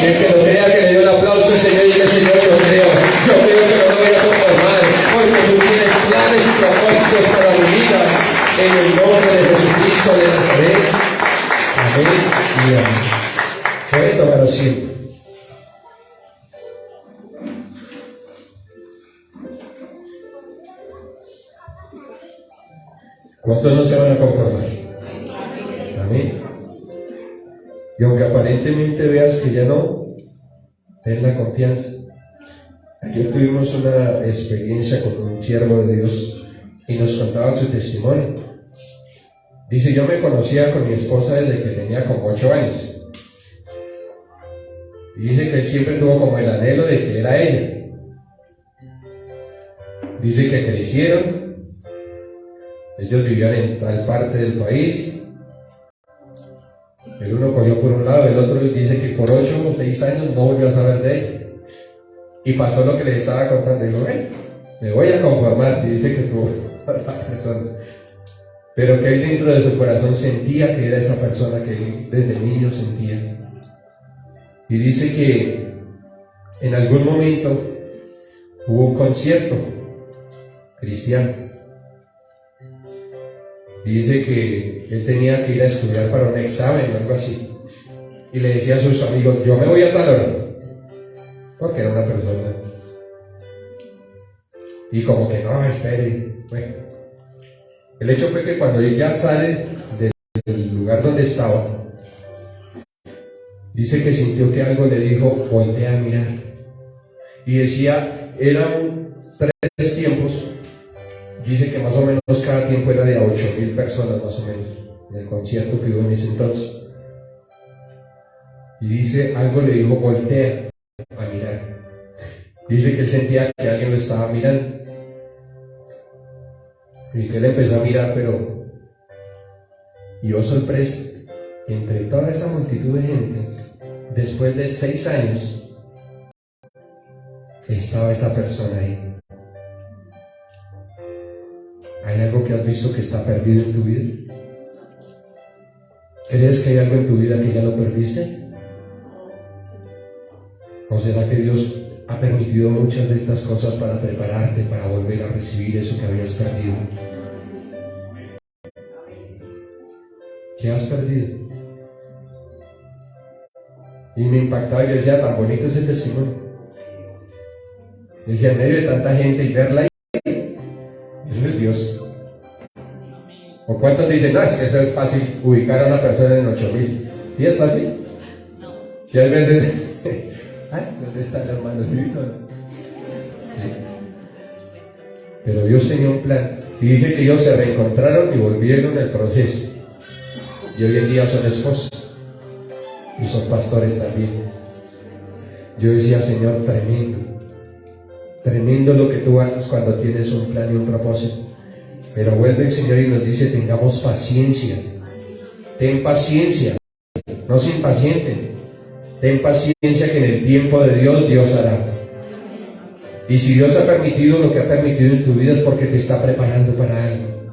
El que lo crea, que le dé un aplauso al Señor y diga, Señor, yo creo que no me voy a conformar, porque tú tienes planes y propósitos para mi vida, en el nombre de Jesucristo de Nazaret. Amén y amén. Pueden tomar asiento. ¿Cuántos no se van a conformar? Amén. Y aunque aparentemente veas que ya no, ten la confianza. Ayer tuvimos una experiencia con un siervo de Dios y nos contaba su testimonio. Dice, yo me conocía con mi esposa desde que tenía como 8 años. Y dice que él siempre tuvo como el anhelo de que era ella. Dice que crecieron, ellos vivían en tal parte del país, el uno cogió por un lado, el otro dice que por 8 o 6 años no volvió a saber de ella. Y pasó lo que les estaba contando, dijo, me voy a conformar, y dice que tuvo otra persona. Pero que él dentro de su corazón sentía que era esa persona que él desde niño sentía. Y dice que en algún momento hubo un concierto cristiano. Y dice que él tenía que ir a estudiar para un examen o algo así. Y le decía a sus amigos, yo me voy a tal hora, porque era una persona. Y como que no, espere. Bueno, el hecho fue que cuando él ya sale del lugar donde estaba, dice que sintió que algo le dijo, voltea a mirar. Y decía, eran 3 tiempos. Dice que más o menos cada tiempo era de a 8,000 personas más o menos, en el concierto que hubo en ese entonces. Y dice, algo le dijo, voltea a mirar. Dice que él sentía que alguien lo estaba mirando. Y que él empezó a mirar, pero... Y oh sorpresa, entre toda esa multitud de gente, después de 6 años, estaba esa persona ahí. ¿Hay algo que has visto que está perdido en tu vida? ¿Crees que hay algo en tu vida que ya lo perdiste? ¿O será que Dios ha permitido muchas de estas cosas para prepararte para volver a recibir eso que habías perdido? ¿Qué has perdido? Y me impactaba y decía, tan bonito ese testimonio. Decía, en medio de tanta gente y verla ahí, eso es Dios. ¿O cuántos dicen, no, es que eso es fácil ubicar a una persona en 8,000? ¿Y es fácil? No. Si hay veces, ay, ¿dónde están los hermanos? ¿Sí? Pero Dios tenía un plan. Y dice que ellos se reencontraron y volvieron al proceso. Y hoy en día son esposos. Y son pastores también. Yo decía, Señor, tremendo. Tremendo lo que tú haces cuando tienes un plan y un propósito. Pero vuelve el Señor y nos dice, tengamos paciencia. Ten paciencia, no se impacienten. Ten paciencia que en el tiempo de Dios, Dios hará. Y si Dios ha permitido lo que ha permitido en tu vida es porque te está preparando para algo.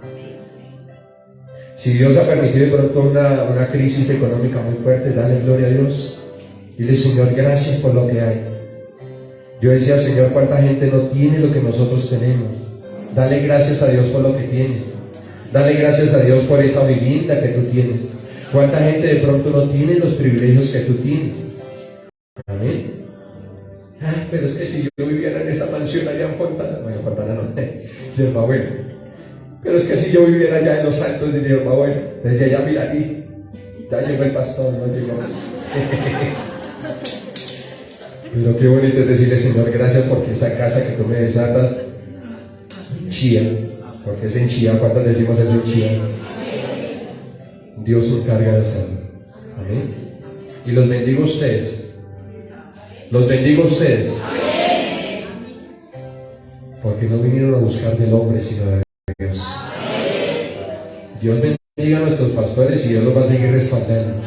Si Dios ha permitido de pronto una crisis económica muy fuerte, dale gloria a Dios. Dile, Señor, gracias por lo que hay. Yo decía, Señor, cuánta gente no tiene lo que nosotros tenemos. Dale gracias a Dios por lo que tienes. Dale gracias a Dios por esa vivienda que tú tienes. Cuánta gente de pronto no tiene los privilegios que tú tienes. Amén. Ay, pero es que si yo viviera en esa mansión allá en Fontana, bueno, Fontana no, Yerbabuena. Pero es que si yo viviera allá en los Altos de Yerbabuena, desde allá mira aquí, ya llegó el pastor, no llegó. Pero qué bonito es decirle, Señor, gracias porque esa casa que tú me desatas, Chía, porque es en Chía, ¿cuántos decimos es en Chía? Dios se encarga de hacerlo. Amén. Y los bendigo a ustedes. Los bendigo a ustedes. Porque no vinieron a buscar del hombre, sino de Dios. Dios bendiga a nuestros pastores y Dios los va a seguir respaldando.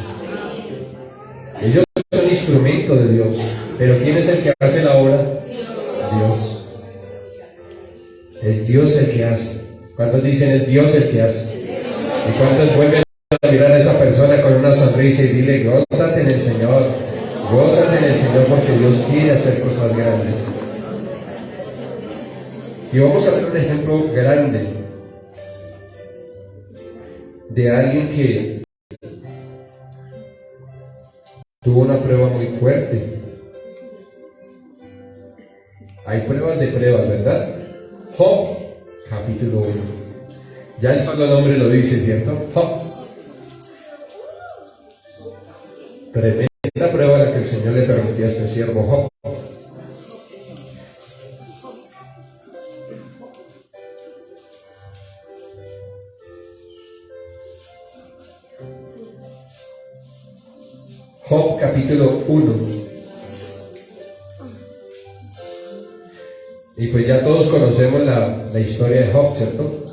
Ellos son instrumentos de Dios. Pero ¿quién es el que hace la obra? Dios. Es Dios el que hace. ¿Cuántos dicen es Dios el que hace? ¿Y cuántos vuelven a mirar a esa persona con una sonrisa y dile, gózate en el Señor? Gózate en el Señor porque Dios quiere hacer cosas grandes. Y vamos a ver un ejemplo grande de alguien que tuvo una prueba muy fuerte. Hay pruebas de pruebas, ¿verdad? Job, capítulo 1. Ya el solo nombre lo dice, ¿cierto? Job. Tremenda prueba la que el Señor le permitió a este siervo Job. Job, capítulo 1. Y pues ya todos conocemos la historia de Job, ¿cierto?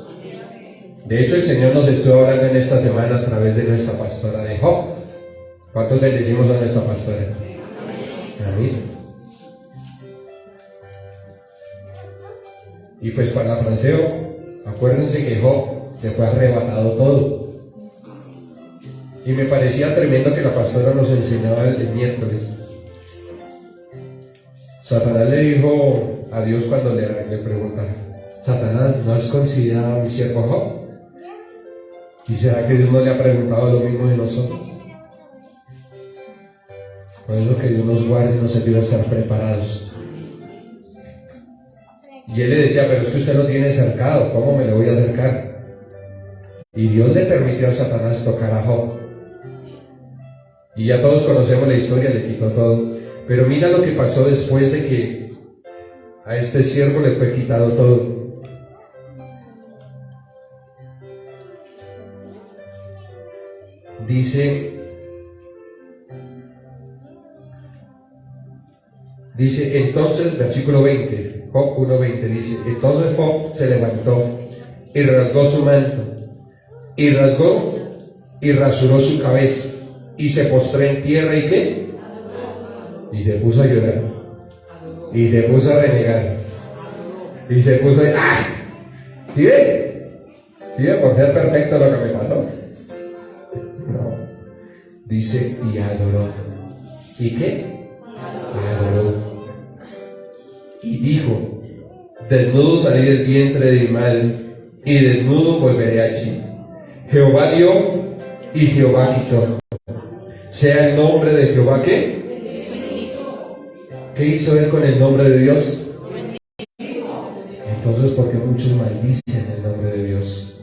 De hecho, el Señor nos estuvo hablando en esta semana a través de nuestra pastora de Job. ¿Cuántos bendecimos a nuestra pastora? Amén. Y pues parafraseo, acuérdense que Job le fue arrebatado todo. Y me parecía tremendo que la pastora nos enseñaba el miércoles. Satanás le dijo a Dios cuando le pregunta: Satanás, ¿no has considerado a mi siervo Job? ¿Y será que Dios no le ha preguntado lo mismo de nosotros? Por eso que Dios nos guarde y nos ayude a estar preparados. Y él le decía: pero es que usted lo tiene cercado, ¿cómo me lo voy a acercar? Y Dios le permitió a Satanás tocar a Job. Y ya todos conocemos la historia, le quitó todo. Pero mira lo que pasó después de que a este siervo le fue quitado todo. Dice, entonces, versículo 20, Job 1:20, dice: entonces Job se levantó y rasgó su manto, y rasuró su cabeza, y se postró en tierra, ¿y qué? Y se puso a llorar, y se puso a renegar, y se puso a... ¡Ah! ¿Sí ve? ¿Sí ve? Por ser perfecto lo que me pasó. No. Dice, y adoró. ¿Y qué? Adoró. Y dijo: desnudo salí del vientre de mi madre, y desnudo volveré allí. Jehová dio, y Jehová quitó. Sea el nombre de Jehová, ¿qué? ¿Qué hizo él con el nombre de Dios? Entonces, ¿por qué muchos maldicen el nombre de Dios?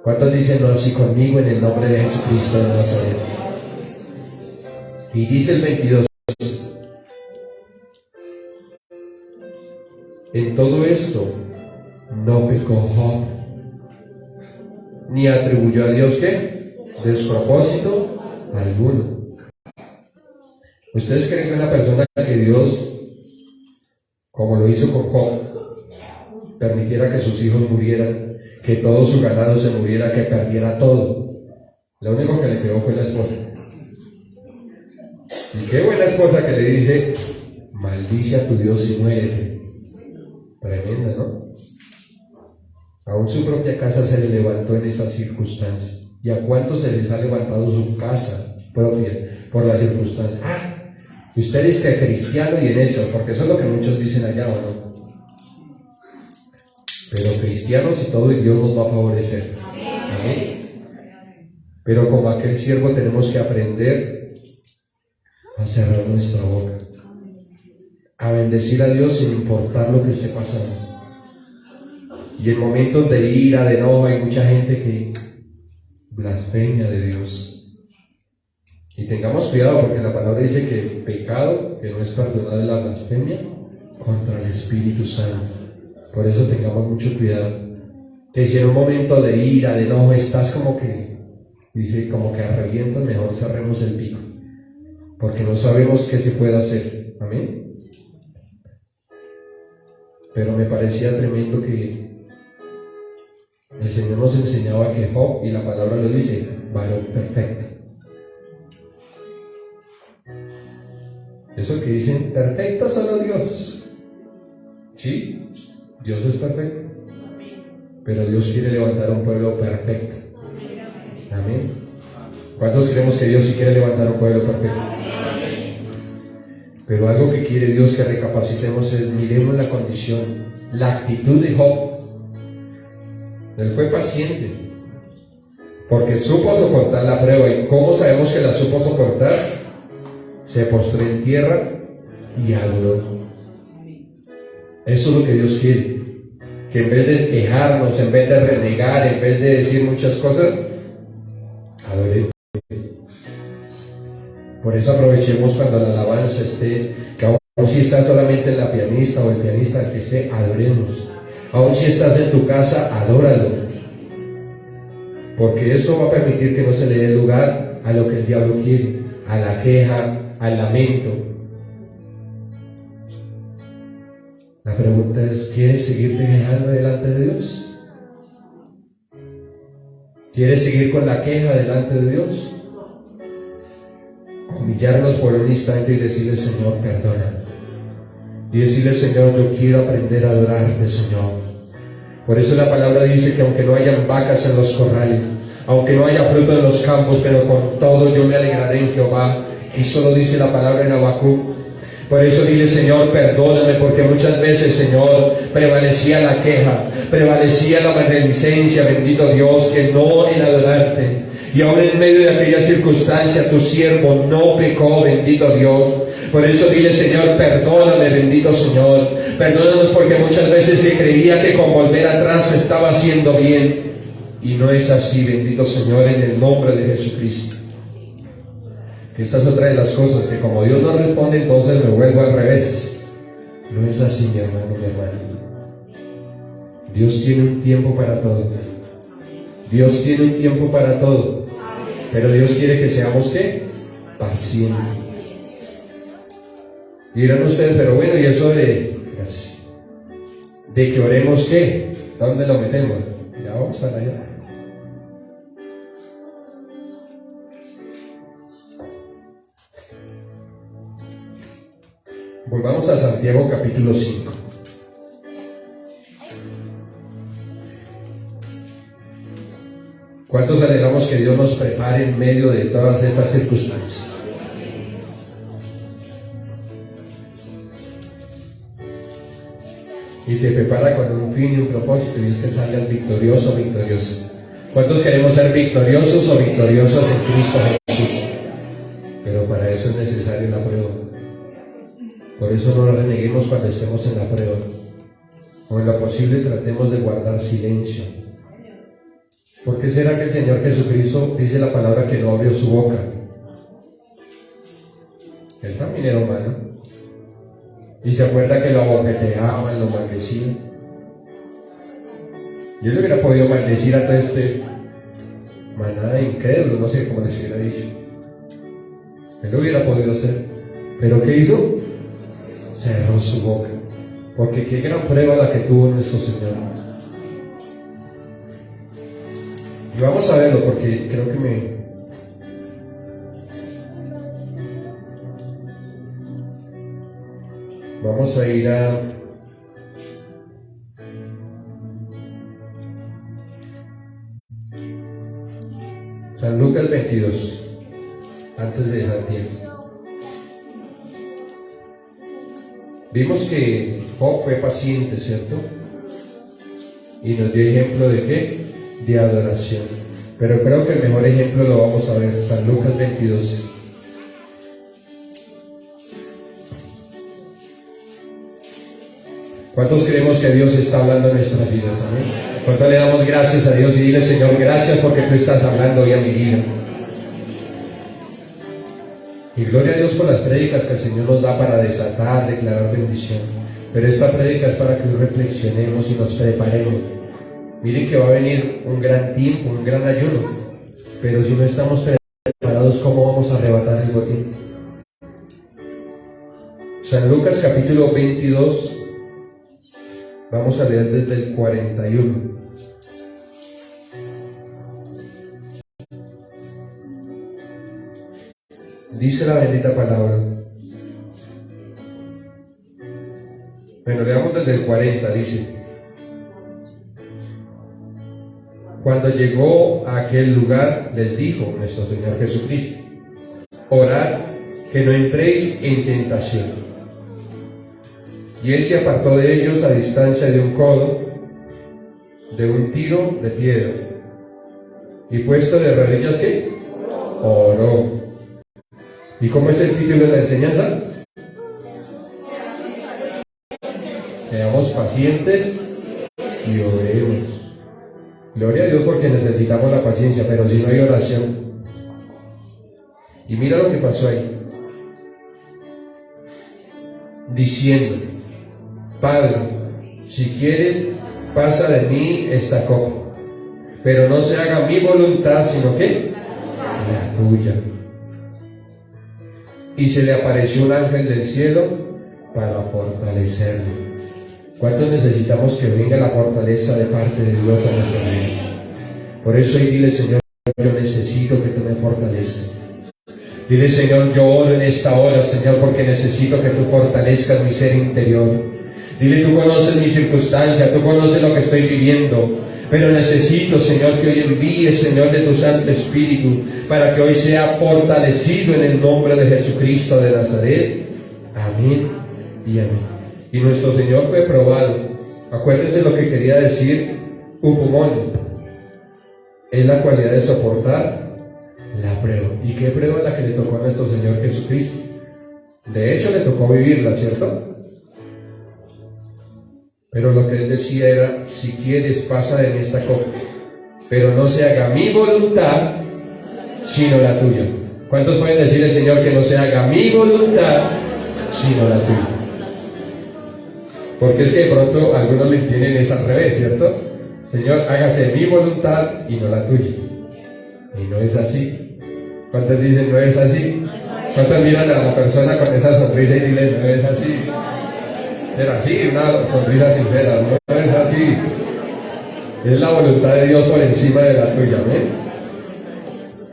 ¿Cuántos dicen no así conmigo en el nombre de Jesucristo de Nazaret? Y dice el 22: en todo esto no pecó Job, ni atribuyó a Dios, ¿qué? Despropósito alguno. ¿Ustedes creen que una persona que Dios, como lo hizo con Job, permitiera que sus hijos murieran, que todo su ganado se muriera, que perdiera todo? Lo único que le quedó fue la esposa. Y qué buena esposa que le dice: maldice a tu Dios y muérete. Tremenda, ¿no? Aún su propia casa se le levantó en esas circunstancias. ¿Y a cuántos se les ha levantado su casa propia por las circunstancias? Usted es que cristiano y en eso, porque eso es lo que muchos dicen allá, ¿o no? Pero cristianos y todo, y Dios nos va a favorecer. Amén. Pero como aquel siervo tenemos que aprender a cerrar nuestra boca, a bendecir a Dios sin importar lo que esté pasando. Y en momentos de ira, de enojo, hay mucha gente que blasfemia de Dios. Y tengamos cuidado, porque la palabra dice que el pecado que no es perdonado es la blasfemia contra el Espíritu Santo. Por eso tengamos mucho cuidado. Que si en un momento de ira, de enojo, estás como que revientas, mejor cerremos el pico, porque no sabemos qué se puede hacer. Amén. Pero me parecía tremendo que el Señor nos enseñaba que Job, y la palabra lo dice, varón perfecto. Eso que dicen, perfecto solo Dios. Sí, Dios es perfecto. Pero Dios quiere levantar un pueblo perfecto. Amén. ¿Cuántos creemos que Dios sí quiere levantar un pueblo perfecto? Pero algo que quiere Dios que recapacitemos es, miremos la condición, la actitud de Job. Él fue paciente, porque supo soportar la prueba. ¿Y cómo sabemos que la supo soportar? Se postró en tierra y adoró. Eso es lo que Dios quiere, que en vez de quejarnos, en vez de renegar, en vez de decir muchas cosas, adoremos. Por eso aprovechemos cuando la alabanza esté, que aún si está solamente la pianista o el pianista, el que esté, adoremos. Aún si estás en tu casa, adóralo, porque eso va a permitir que no se le dé lugar a lo que el diablo quiere, a la queja, al lamento. La pregunta es, ¿quieres seguirte quejando delante de Dios? ¿Quieres seguir con la queja delante de Dios? Humillarnos por un instante y decirle, Señor, perdóname. Y decirle, Señor, yo quiero aprender a adorarte, Señor. Por eso la palabra dice que aunque no hayan vacas en los corrales, aunque no haya fruto en los campos, pero con todo yo me alegraré en Jehová. Eso lo dice la palabra en Habacuc. Por eso dile, Señor, perdóname, porque muchas veces, Señor, prevalecía la queja, prevalecía la maledicencia, bendito Dios, que no en adorarte. Y aún en medio de aquella circunstancia, tu siervo no pecó, bendito Dios. Por eso dile, Señor, perdóname, bendito Señor. Perdónanos porque muchas veces se creía que con volver atrás se estaba haciendo bien. Y no es así, bendito Señor, en el nombre de Jesucristo. Esta es otra de las cosas, que como Dios no responde, entonces me vuelvo al revés. No es así, mi hermano, mi hermana. Dios tiene un tiempo para todo. Dios tiene un tiempo para todo. Pero Dios quiere que seamos, ¿qué? Pacientes. Y dirán ustedes, pero bueno, ¿y eso de que oremos qué? ¿Dónde lo metemos? Ya vamos para allá. Volvamos a Santiago capítulo 5. ¿Cuántos anhelamos que Dios nos prepare en medio de todas estas circunstancias? Y te prepara con un fin y un propósito, y es que salgas victorioso o victoriosa. ¿Cuántos queremos ser victoriosos o victoriosas en Cristo Jesús? Pero para eso es necesario la prueba. Por eso no reneguemos cuando estemos en la prueba. O en lo posible tratemos de guardar silencio. ¿Por qué será que el Señor Jesucristo dice la palabra que no abrió su boca? Él también era humano. Y se acuerda que lo abofeteaban, lo maldecían. Yo le hubiera podido maldecir a todo este manada de incrédulos, no sé cómo les hubiera dicho. Él lo hubiera podido hacer. ¿Pero qué hizo? Cerró su boca. Porque qué gran prueba la que tuvo nuestro Señor. Y vamos a verlo porque creo que vamos a ir a San Lucas 22, antes de Santiago. Vimos que Job fue paciente, ¿cierto? Y nos dio ejemplo de ¿qué? De adoración. Pero creo que el mejor ejemplo lo vamos a ver, San Lucas 22. ¿Cuántos creemos que Dios está hablando en nuestras vidas? Amén. ¿Cuánto le damos gracias a Dios y dile, Señor, gracias porque tú estás hablando hoy a mi vida? Y gloria a Dios por las prédicas que el Señor nos da para desatar, declarar bendición. Pero esta prédica es para que reflexionemos y nos preparemos. Miren que va a venir un gran tiempo, un gran ayuno. Pero si no estamos preparados, ¿cómo vamos a arrebatar el botín? San Lucas capítulo 22. Vamos a leer desde el 41. Dice la bendita palabra. Bueno, leamos desde el 40, dice. Cuando llegó a aquel lugar, les dijo nuestro Señor Jesucristo: orad que no entréis en tentación. Y él se apartó de ellos a distancia de un codo, de un tiro de piedra. Y puesto de rodillas, ¿qué? Oró. ¿Y cómo es el título de la enseñanza? Seamos pacientes y oremos. Gloria a Dios porque necesitamos la paciencia, pero si no hay oración. Y mira lo que pasó ahí. Diciendo: Padre, si quieres, pasa de mí esta copa, pero no se haga mi voluntad, sino que la tuya. Y se le apareció un ángel del cielo para fortalecerlo. ¿Cuántos necesitamos que venga la fortaleza de parte de Dios a nuestra vida? Por eso hoy dile, Señor, yo necesito que tú me fortalezcas. Dile, Señor, yo oro en esta hora, Señor, porque necesito que tú fortalezcas mi ser interior. Dile, tú conoces mi circunstancia, tú conoces lo que estoy viviendo, pero necesito, Señor, que hoy envíes, Señor, de tu Santo Espíritu, para que hoy sea fortalecido en el nombre de Jesucristo de Nazaret. Amén y amén. Y nuestro Señor fue probado. Acuérdense lo que quería decir upumón. Es la cualidad de soportar la prueba. ¿Y qué prueba la que le tocó a nuestro Señor Jesucristo? De hecho, le tocó vivirla, ¿cierto? Pero lo que él decía era, si quieres, pasa de mí esta copa, pero no se haga mi voluntad, sino la tuya. ¿Cuántos pueden decirle, Señor, que no se haga mi voluntad, sino la tuya? Porque es que de pronto algunos le entienden es al revés, ¿cierto? Señor, hágase mi voluntad y no la tuya. Y no es así. ¿Cuántos dicen no es así? ¿Cuántos miran a la persona con esa sonrisa y dicen no es así? Era así, una sonrisa sincera, no es así. Es la voluntad de Dios por encima de la tuya, ¿ven?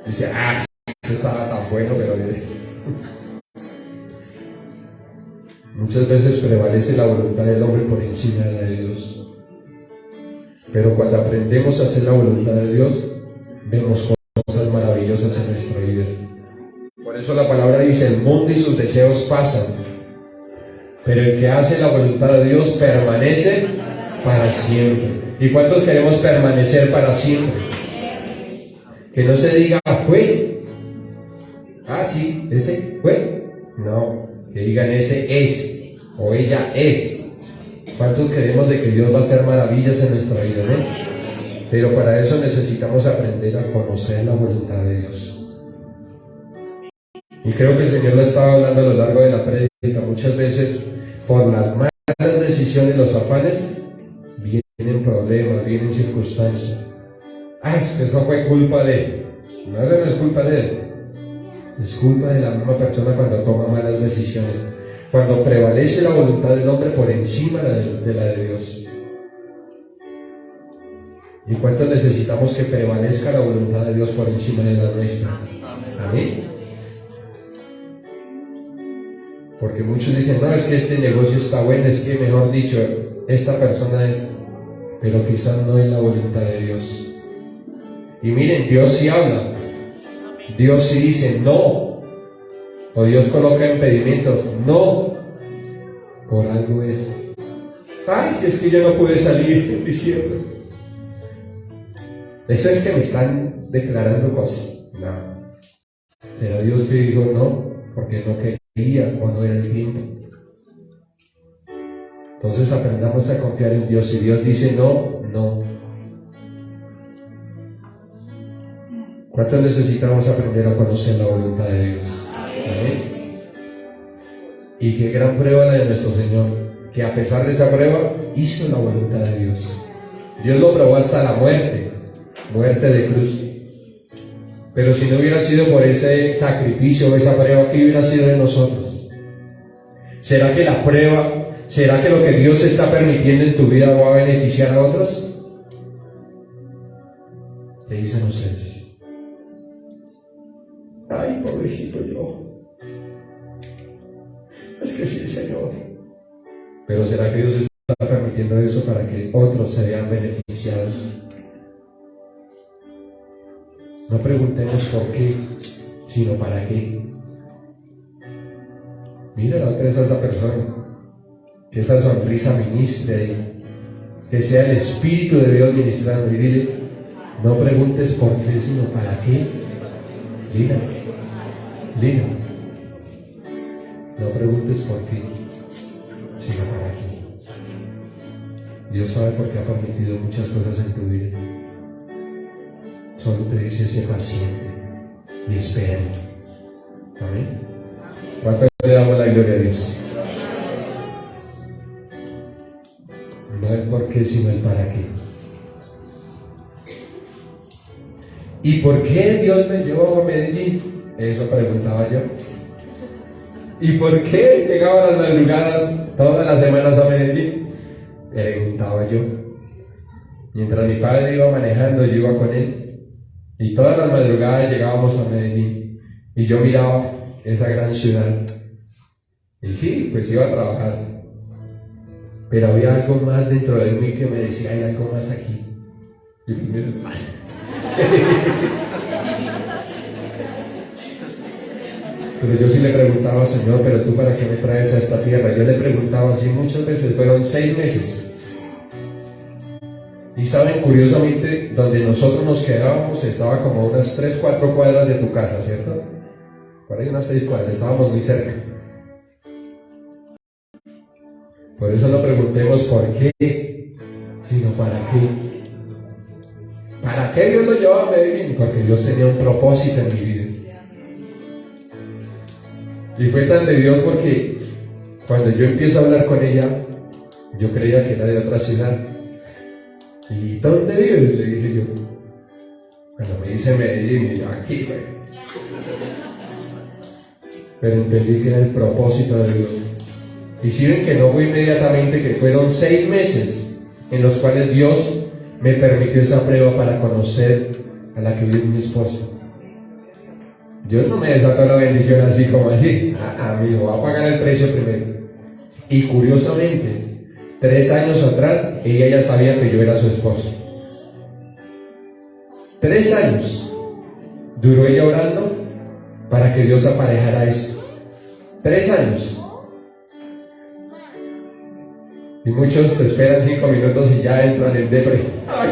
Dice, eso estaba tan bueno, pero muchas veces prevalece la voluntad del hombre por encima de la de Dios. Pero cuando aprendemos a hacer la voluntad de Dios, vemos cosas maravillosas en nuestra vida. Por eso la palabra dice, el mundo y sus deseos pasan, pero el que hace la voluntad de Dios permanece para siempre. ¿Y cuántos queremos permanecer para siempre? Que no se diga, fue. Sí, ese fue. No, que digan, ese es, o ella es. ¿Cuántos queremos de que Dios va a hacer maravillas en nuestra vida, no? Pero para eso necesitamos aprender a conocer la voluntad de Dios. Y creo que el Señor lo estaba hablando a lo largo de la prédica. Muchas veces, por las malas decisiones, los afanes, vienen problemas, vienen circunstancias. Es que eso fue culpa de él. No, eso no es culpa de él. Es culpa de la misma persona cuando toma malas decisiones. Cuando prevalece la voluntad del hombre por encima de la de Dios. ¿Y cuánto necesitamos que prevalezca la voluntad de Dios por encima de la nuestra? Amén. Porque muchos dicen, no, es que este negocio está bueno, es que mejor dicho, esta persona es, pero quizás no es la voluntad de Dios. Y miren, Dios sí habla, Dios sí dice no, o Dios coloca impedimentos, no, por algo es. Si es que yo no pude salir en diciembre. Eso es que me están declarando cosas. No. ¿Será Dios que dijo no? Porque no quería o no era el tiempo. Entonces aprendamos a confiar en Dios. Si Dios dice no, no. ¿Cuánto necesitamos aprender a conocer la voluntad de Dios? ¿Amén? Y qué gran prueba la de nuestro Señor, que a pesar de esa prueba hizo la voluntad de Dios. Dios lo probó hasta la muerte de cruz. Pero si no hubiera sido por ese sacrificio, esa prueba, ¿qué hubiera sido de nosotros? ¿Será que la prueba, será que lo que Dios está permitiendo en tu vida va a beneficiar a otros? ¿Qué dicen ustedes? Pobrecito yo. Es que sí, Señor. Pero ¿será que Dios está permitiendo eso para que otros se vean beneficiados? No preguntemos por qué, sino para qué. Mira la otra es a esa persona, que esa sonrisa ministre, que sea el Espíritu de Dios ministrando, y dile, no preguntes por qué, sino para qué. Lina, no preguntes por qué, sino para qué. Dios sabe por qué ha permitido muchas cosas en tu vida. Solo te dice, sé paciente y espera. Amén. ¿Cuánto le damos la gloria a Dios? No el por qué, sino el para qué. ¿Y por qué Dios me llevó a Medellín? Eso preguntaba yo. ¿Y por qué llegaba a las madrugadas todas las semanas a Medellín? preguntaba yo. Mientras mi padre iba manejando, yo iba con él. Y todas las madrugadas llegábamos a Medellín. Y yo miraba esa gran ciudad. Y sí, pues iba a trabajar. Pero había algo más dentro de mí que me decía, hay algo más aquí. Y primero, pero yo sí le preguntaba, Señor, pero tú para qué me traes a esta tierra. Yo le preguntaba así muchas veces, fueron 6 meses. Y saben, curiosamente, donde nosotros nos quedábamos estaba como a unas 3, 4 cuadras de tu casa, ¿cierto? Por ahí unas 6 cuadras, estábamos muy cerca. Por eso no preguntemos por qué, sino para qué. ¿Para qué Dios lo llevaba a Medellín? Porque Dios tenía un propósito en mi vida. Y fue tan de Dios porque cuando yo empiezo a hablar con ella, yo creía que era de otra ciudad. ¿Y dónde vives? Le dije yo. Cuando me dice Medellín, y yo, aquí, güey. Pero entendí que era el propósito de Dios. Y si ven que no fue inmediatamente, que fueron 6 meses en los cuales Dios me permitió esa prueba para conocer a la que hoy es mi esposo. Dios no me desató la bendición así como así. Amigo, va a pagar el precio primero. Y curiosamente, 3 años atrás, ella ya sabía que yo era su esposo. 3 años duró ella orando para que Dios aparejara esto. 3 años. Y muchos se esperan 5 minutos y ya entran en depre. ¡Ay!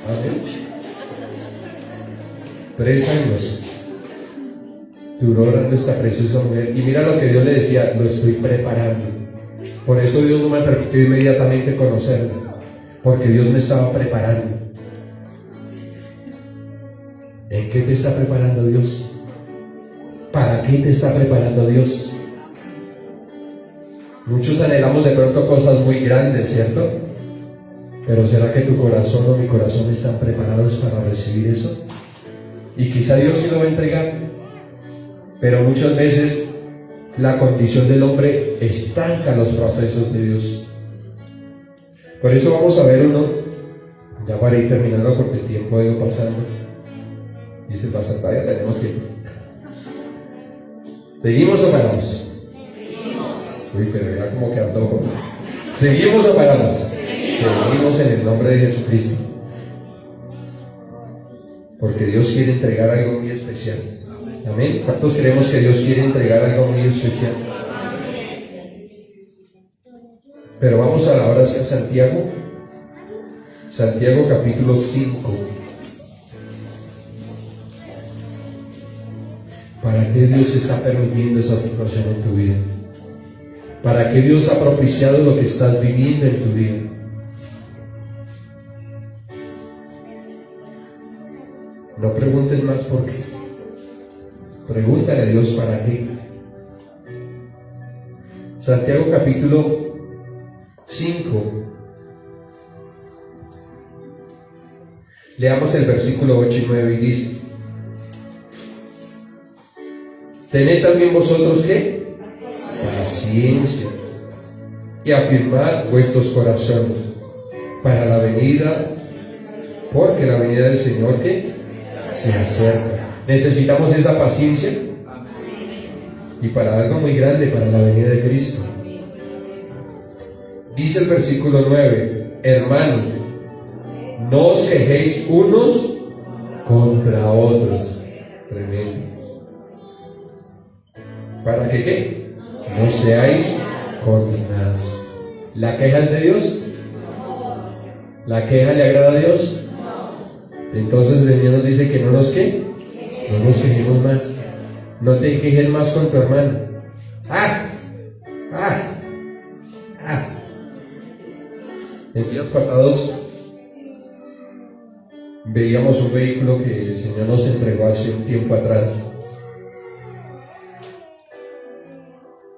Amén. 3 años duró orando esta preciosa mujer. Y mira lo que Dios le decía, lo estoy preparando. Por eso Dios no me permitió inmediatamente conocerla, porque Dios me estaba preparando. ¿En qué te está preparando Dios? ¿Para qué te está preparando Dios? Muchos anhelamos de pronto cosas muy grandes, ¿cierto? Pero ¿será que tu corazón o mi corazón están preparados para recibir eso? Y quizá Dios sí lo va a entregar, pero muchas veces la condición del hombre estanca los procesos de Dios. Por eso vamos a ver uno, ya para ir terminando porque el tiempo ha ido pasando. Dice el pastor, todavía tenemos tiempo. ¿Seguimos o paramos? Uy, pero ya como que ando. ¿Seguimos o paramos? Seguimos en el nombre de Jesucristo. Porque Dios quiere entregar algo muy especial. Amén. ¿Cuántos creemos que Dios quiere entregar algo muy especial? Pero vamos ahora hacia Santiago. Santiago capítulo 5. ¿Para qué Dios está permitiendo esa situación en tu vida? ¿Para qué Dios ha propiciado lo que estás viviendo en tu vida? No preguntes más por qué. Pregúntale a Dios para qué. Santiago capítulo 5. Leamos el versículo 8 y 9 y dice: tened también vosotros ¿qué? Paciencia, y afirmad vuestros corazones para la venida, porque la venida del Señor ¿qué? Se acerca. Necesitamos esa paciencia y para algo muy grande, para la venida de Cristo. Dice el versículo 9: hermanos, no os quejéis unos contra otros. Tremendo. ¿Para que qué? No seáis condenados. ¿La queja es de Dios? ¿La queja le agrada a Dios? Entonces el Señor nos dice que no nos ¿qué? No nos quejemos más. No te quejes más con tu hermano. En días pasados veíamos un vehículo que el Señor nos entregó hace un tiempo atrás.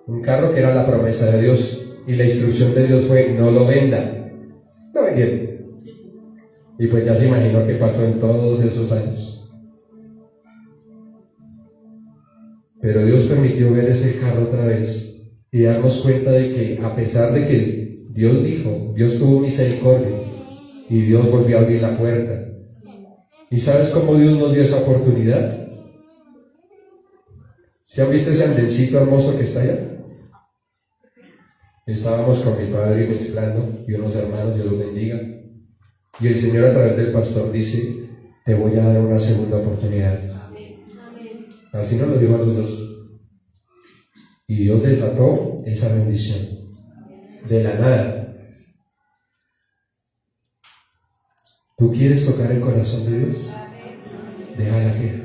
Un carro que era la promesa de Dios, y la instrucción de Dios fue: no lo vendan. Lo vendieron. Y pues ya se imaginó qué pasó en todos esos años. Pero Dios permitió ver ese carro otra vez, y darnos cuenta de que a pesar de que Dios dijo, Dios tuvo misericordia y Dios volvió a abrir la puerta. ¿Y sabes cómo Dios nos dio esa oportunidad? ¿Se han visto ese andencito hermoso que está allá? Estábamos con mi padre mezclando y unos hermanos, Dios los bendiga. Y el Señor a través del pastor dice, te voy a dar una segunda oportunidad. Así nos lo dijo a los dos. Y Dios desató esa bendición. De la nada. ¿Tú quieres tocar el corazón de Dios? Deja la queja.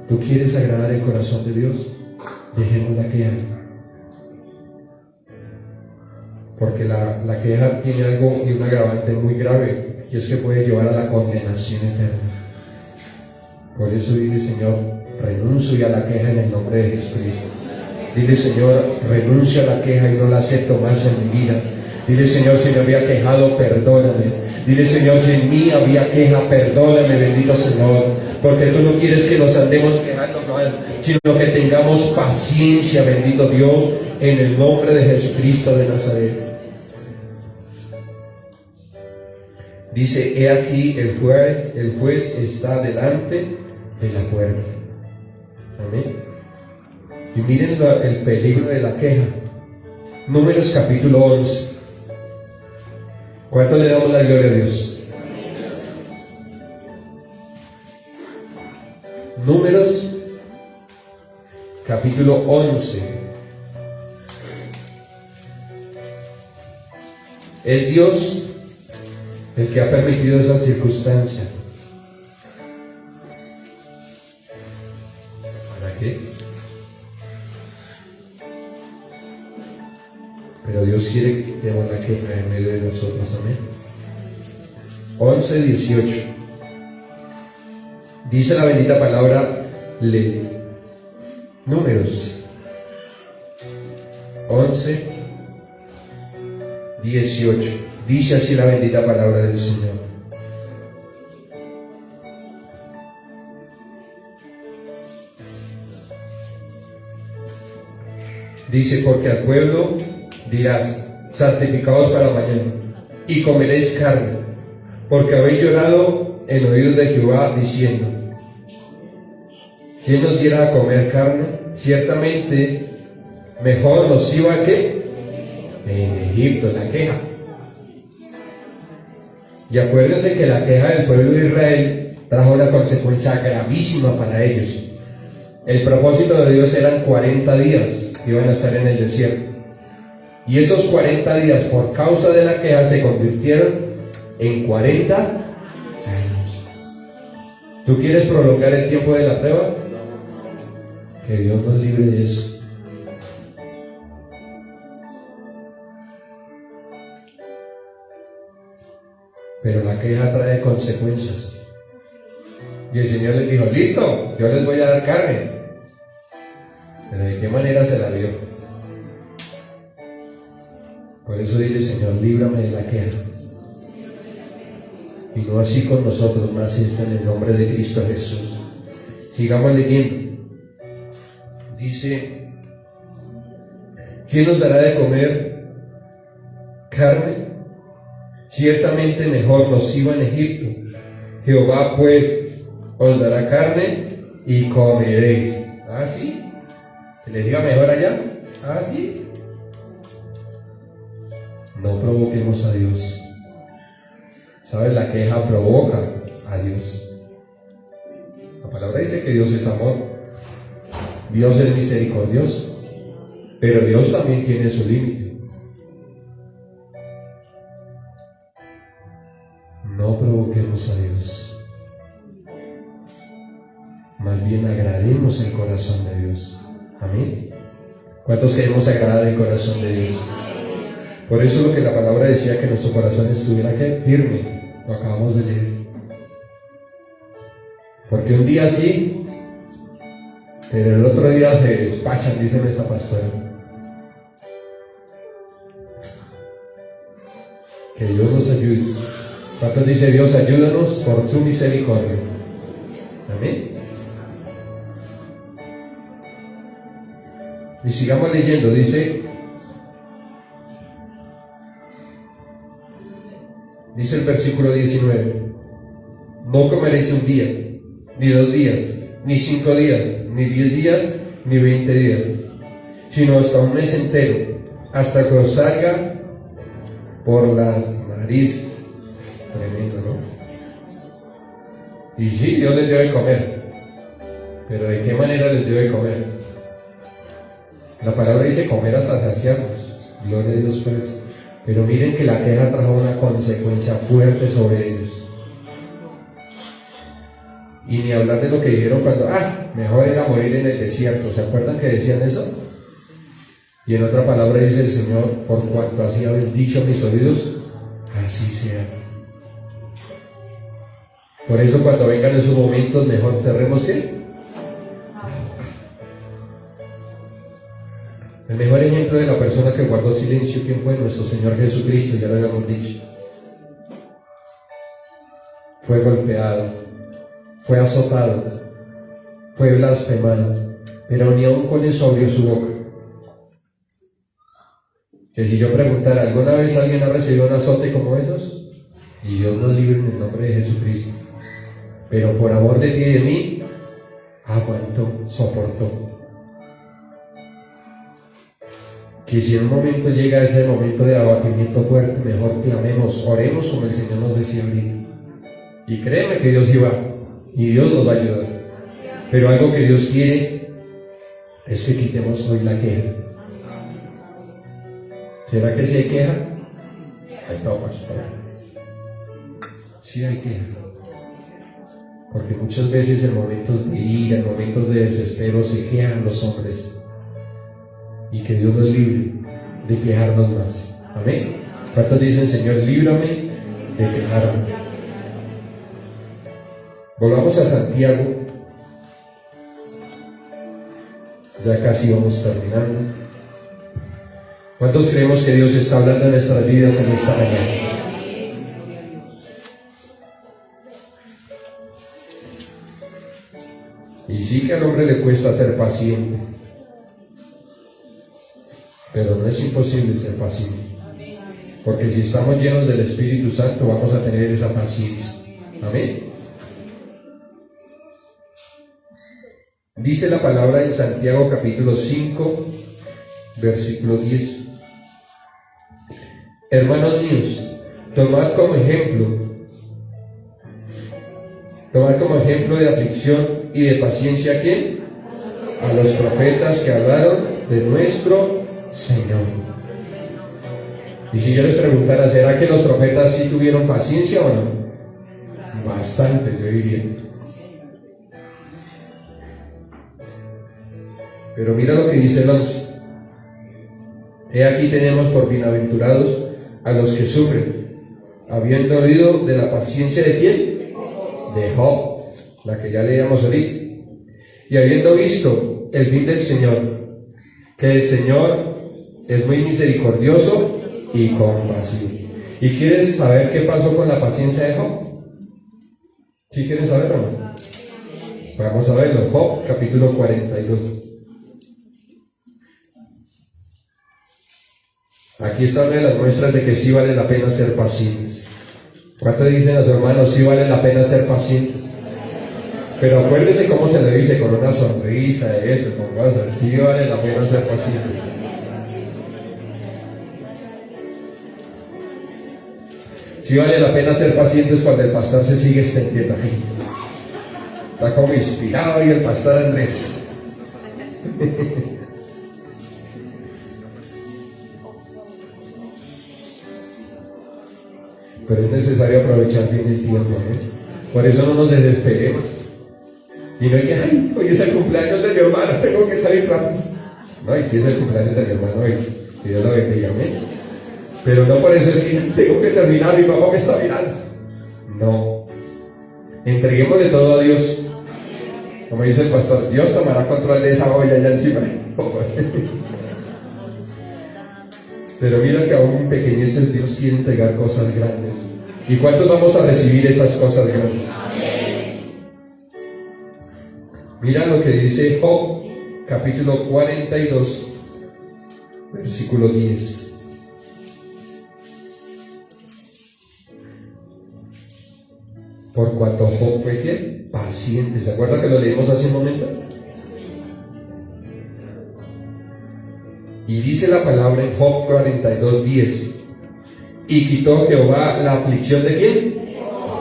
¿Tú quieres agradar el corazón de Dios? Dejemos la queja. Porque la queja tiene algo y un agravante muy grave, y es que puede llevar a la condenación eterna. Por eso dile, Señor, renuncio a la queja en el nombre de Jesucristo. Dile, Señor, renuncio a la queja y no la acepto más en mi vida. Dile, Señor, si me había quejado, perdóname. Dile, Señor, si en mí había queja, perdóname, bendito Señor. Porque tú no quieres que nos andemos quejando mal, sino que tengamos paciencia, bendito Dios, en el nombre de Jesucristo de Nazaret. Dice, he aquí el juez está delante de la puerta. Amén. Y miren el peligro de la queja. Números capítulo 11. ¿Cuánto le damos la gloria a Dios? Números capítulo 11. Es Dios el que ha permitido esa circunstancia. ¿Para qué? Pero Dios quiere que quitemos la queja en medio de nosotros. Amén. 11:18. Dice la bendita palabra Números 11:18. Dice así la bendita palabra del Señor. Dice, porque al pueblo dirás, santificaos para mañana, y comeréis carne, porque habéis llorado en oídos de Jehová, diciendo, ¿quién nos diera a comer carne? Ciertamente mejor nos iba que en Egipto. La queja. Y acuérdense que la queja del pueblo de Israel trajo una consecuencia gravísima para ellos. El propósito de Dios eran 40 días que iban a estar en el desierto. Y esos 40 días, por causa de la queja, se convirtieron en 40 años. ¿Tú quieres prolongar el tiempo de la prueba? Que Dios nos libre de eso. Pero la queja trae consecuencias. Y el Señor les dijo, listo, yo les voy a dar carne. Pero ¿de qué manera se la dio? Por eso dile, Señor, líbrame de la queja. Y no así con nosotros, más esto en el nombre de Cristo Jesús. Sigamos leyendo. Dice, ¿quién nos dará de comer carne? Ciertamente mejor nos iba en Egipto. Jehová pues os dará carne y comeréis. ¿Ah, sí? ¿Que les diga mejor allá? ¿Ah, sí? No provoquemos a Dios. ¿Sabes? La queja provoca a Dios. La palabra dice que Dios es amor. Dios es misericordioso. Pero Dios también tiene su límite. No provoquemos a Dios. Más bien agrademos el corazón de Dios. Amén. ¿Cuántos queremos agradar el corazón de Dios? Por eso lo que la palabra decía, que nuestro corazón estuviera firme, lo acabamos de leer. Porque un día sí, pero el otro día se despachan, dice nuestra pastora. Que Dios nos ayude. ¿Cuántos dice Dios, ayúdanos por su misericordia? Amén. Y sigamos leyendo, dice el versículo 19, no comeréis un día, ni 2 días, ni 5 días, ni 10 días, ni 20 días, sino hasta un mes entero, hasta que os salga por las narices. Tremendo, ¿no? Y sí, Dios les debe comer, pero ¿de qué manera les debe comer? La palabra dice comer hasta saciarnos, gloria a Dios por eso. Pero miren que la queja trajo una consecuencia fuerte sobre ellos. Y ni hablar de lo que dijeron cuando, mejor era morir en el desierto. ¿Se acuerdan que decían eso? Y en otra palabra dice el Señor, por cuanto así habéis dicho a mis oídos, así sea. Por eso cuando vengan esos momentos, mejor cerremos ¿qué? El mejor ejemplo de la persona que guardó silencio, ¿quién fue? Nuestro Señor Jesucristo, ya lo habíamos dicho. Fue golpeado, fue azotado, fue blasfemado, pero ni aun con eso abrió su boca. Que si yo preguntara, ¿alguna vez alguien ha recibido un azote como esos? Y Dios nos libre en el nombre de Jesucristo. Pero por amor de ti y de mí, aguantó, soportó. Que si en un momento llega ese momento de abatimiento fuerte, mejor clamemos, oremos como el Señor nos decía ahorita. Y créeme que Dios iba, y Dios nos va a ayudar. Pero algo que Dios quiere es que quitemos hoy la queja. ¿Será que si hay queja? Ay, no, pastor. Sí hay queja. Porque muchas veces en momentos de ira, en momentos de desespero, se quejan los hombres. Y que Dios nos libre de quejarnos más. Amén. ¿Cuántos dicen, Señor, líbrame de quejarme? Volvamos a Santiago. Ya casi vamos terminando. ¿Cuántos creemos que Dios está hablando en nuestras vidas en esta mañana? Y sí que al hombre le cuesta ser paciente, pero no es imposible ser paciente, porque si estamos llenos del Espíritu Santo vamos a tener esa paciencia. Amén. Dice la palabra en Santiago capítulo 5 versículo 10: hermanos míos, tomad como ejemplo de aflicción y de paciencia ¿a quién? A los profetas que hablaron de nuestro Señor. Y si yo les preguntara, ¿será que los profetas sí tuvieron paciencia o no? Bastante, yo diría. Pero mira lo que dice el 11. He aquí tenemos por bienaventurados a los que sufren, habiendo oído de la paciencia de quién? De Job, la que ya leíamos ahorita, y habiendo visto el fin del Señor, que el Señor es muy misericordioso y compasivo. ¿Y quieres saber qué pasó con la paciencia de Job? ¿Sí quieren saberlo o no? Vamos a verlo. Job capítulo 42. Aquí está una de las muestras de que sí vale la pena ser pacientes. ¿Cuánto dicen a su hermano, sí vale la pena ser pacientes? Pero acuérdese cómo se le dice, con una sonrisa, eso, con cosas. Sí vale la pena ser pacientes. Sí vale la pena ser pacientes cuando el pastor se sigue extendiendo aquí. Está como inspirado y el pastor Andrés. Pero es necesario aprovechar bien el tiempo, ¿eh? Por eso no nos desesperemos. Y no hay que, ay, hoy es el cumpleaños de mi hermano, tengo que salir rápido. No, y si es el cumpleaños de mi hermano hoy, que Dios lo bendiga, amén. Pero no por eso es que tengo que terminar, mi papá me está mirando. No. Entreguémosle todo a Dios. Como dice el pastor, Dios tomará control de esa olla allá encima. Pero mira que aún en pequeñeces Dios quiere entregar cosas grandes. ¿Y cuántos vamos a recibir esas cosas grandes? Mira lo que dice Job, capítulo 42, versículo 10. Por cuanto Job fue ¿qué? Paciente. ¿Se acuerda que lo leímos hace un momento? Y dice la palabra en Job 42:10. Y quitó Jehová la aflicción ¿de quién?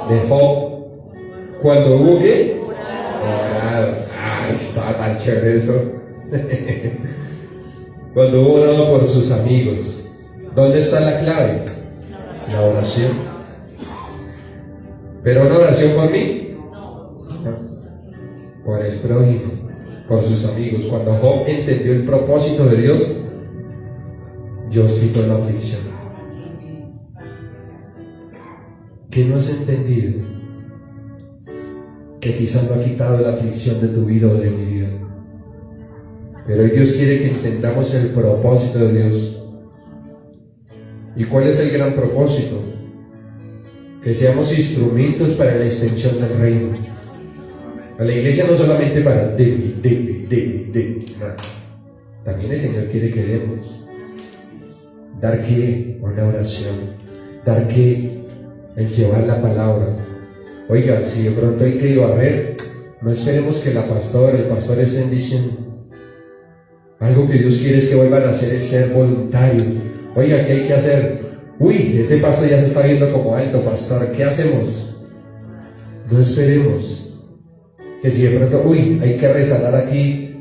De Job. Cuando hubo ¿qué? Orado. Está tan chévere eso. Cuando hubo orado por sus amigos. ¿Dónde está la clave? La oración. ¿Pero una oración por mí? No. Por el prójimo, por sus amigos. Cuando Job entendió el propósito de Dios, Dios quitó la aflicción. ¿Qué no has entendido? Que quizás no ha quitado la aflicción de tu vida o de mi vida. Pero Dios quiere que entendamos el propósito de Dios. ¿Y cuál es el gran propósito? Que seamos instrumentos para la extensión del reino. A la iglesia no solamente para no. También el Señor quiere que demos. ¿Dar qué? Una oración. ¿Dar qué? El llevar la palabra. Oiga, si de pronto hay que barrer, no esperemos que el pastor estén diciendo. Algo que Dios quiere es que vuelvan a hacer el ser voluntario. Oiga, ¿qué hay que hacer? Uy, ese pastor ya se está viendo como alto, pastor, ¿qué hacemos? No esperemos que si de pronto, hay que resanar aquí.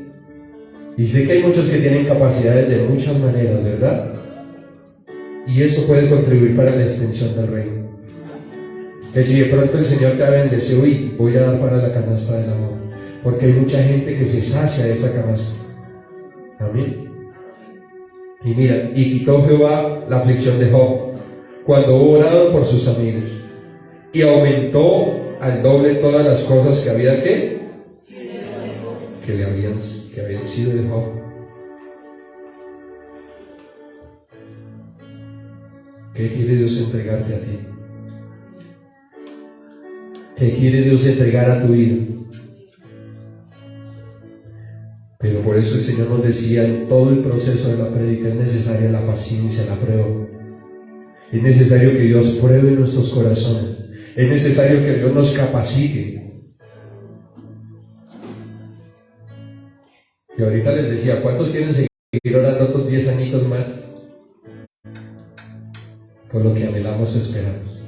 Y sé que hay muchos que tienen capacidades de muchas maneras, ¿verdad? Y eso puede contribuir para la extensión del reino. Que si de pronto el Señor te ha bendecido, voy a dar para la canasta del amor. Porque hay mucha gente que se sacia de esa canasta. Amén. Y mira, y quitó Jehová la aflicción de Job cuando hubo orado por sus amigos, y aumentó al doble todas las cosas que había que habían sido de Job. ¿Qué quiere Dios entregarte a ti? ¿Qué quiere Dios entregar a tu vida? Pero por eso el Señor nos decía, en todo el proceso de la prédica es necesaria la paciencia, la prueba. Es necesario que Dios pruebe nuestros corazones. Es necesario que Dios nos capacite. Y ahorita les decía, ¿cuántos quieren seguir orando otros 10 añitos más? Por lo que anhelamos, esperamos.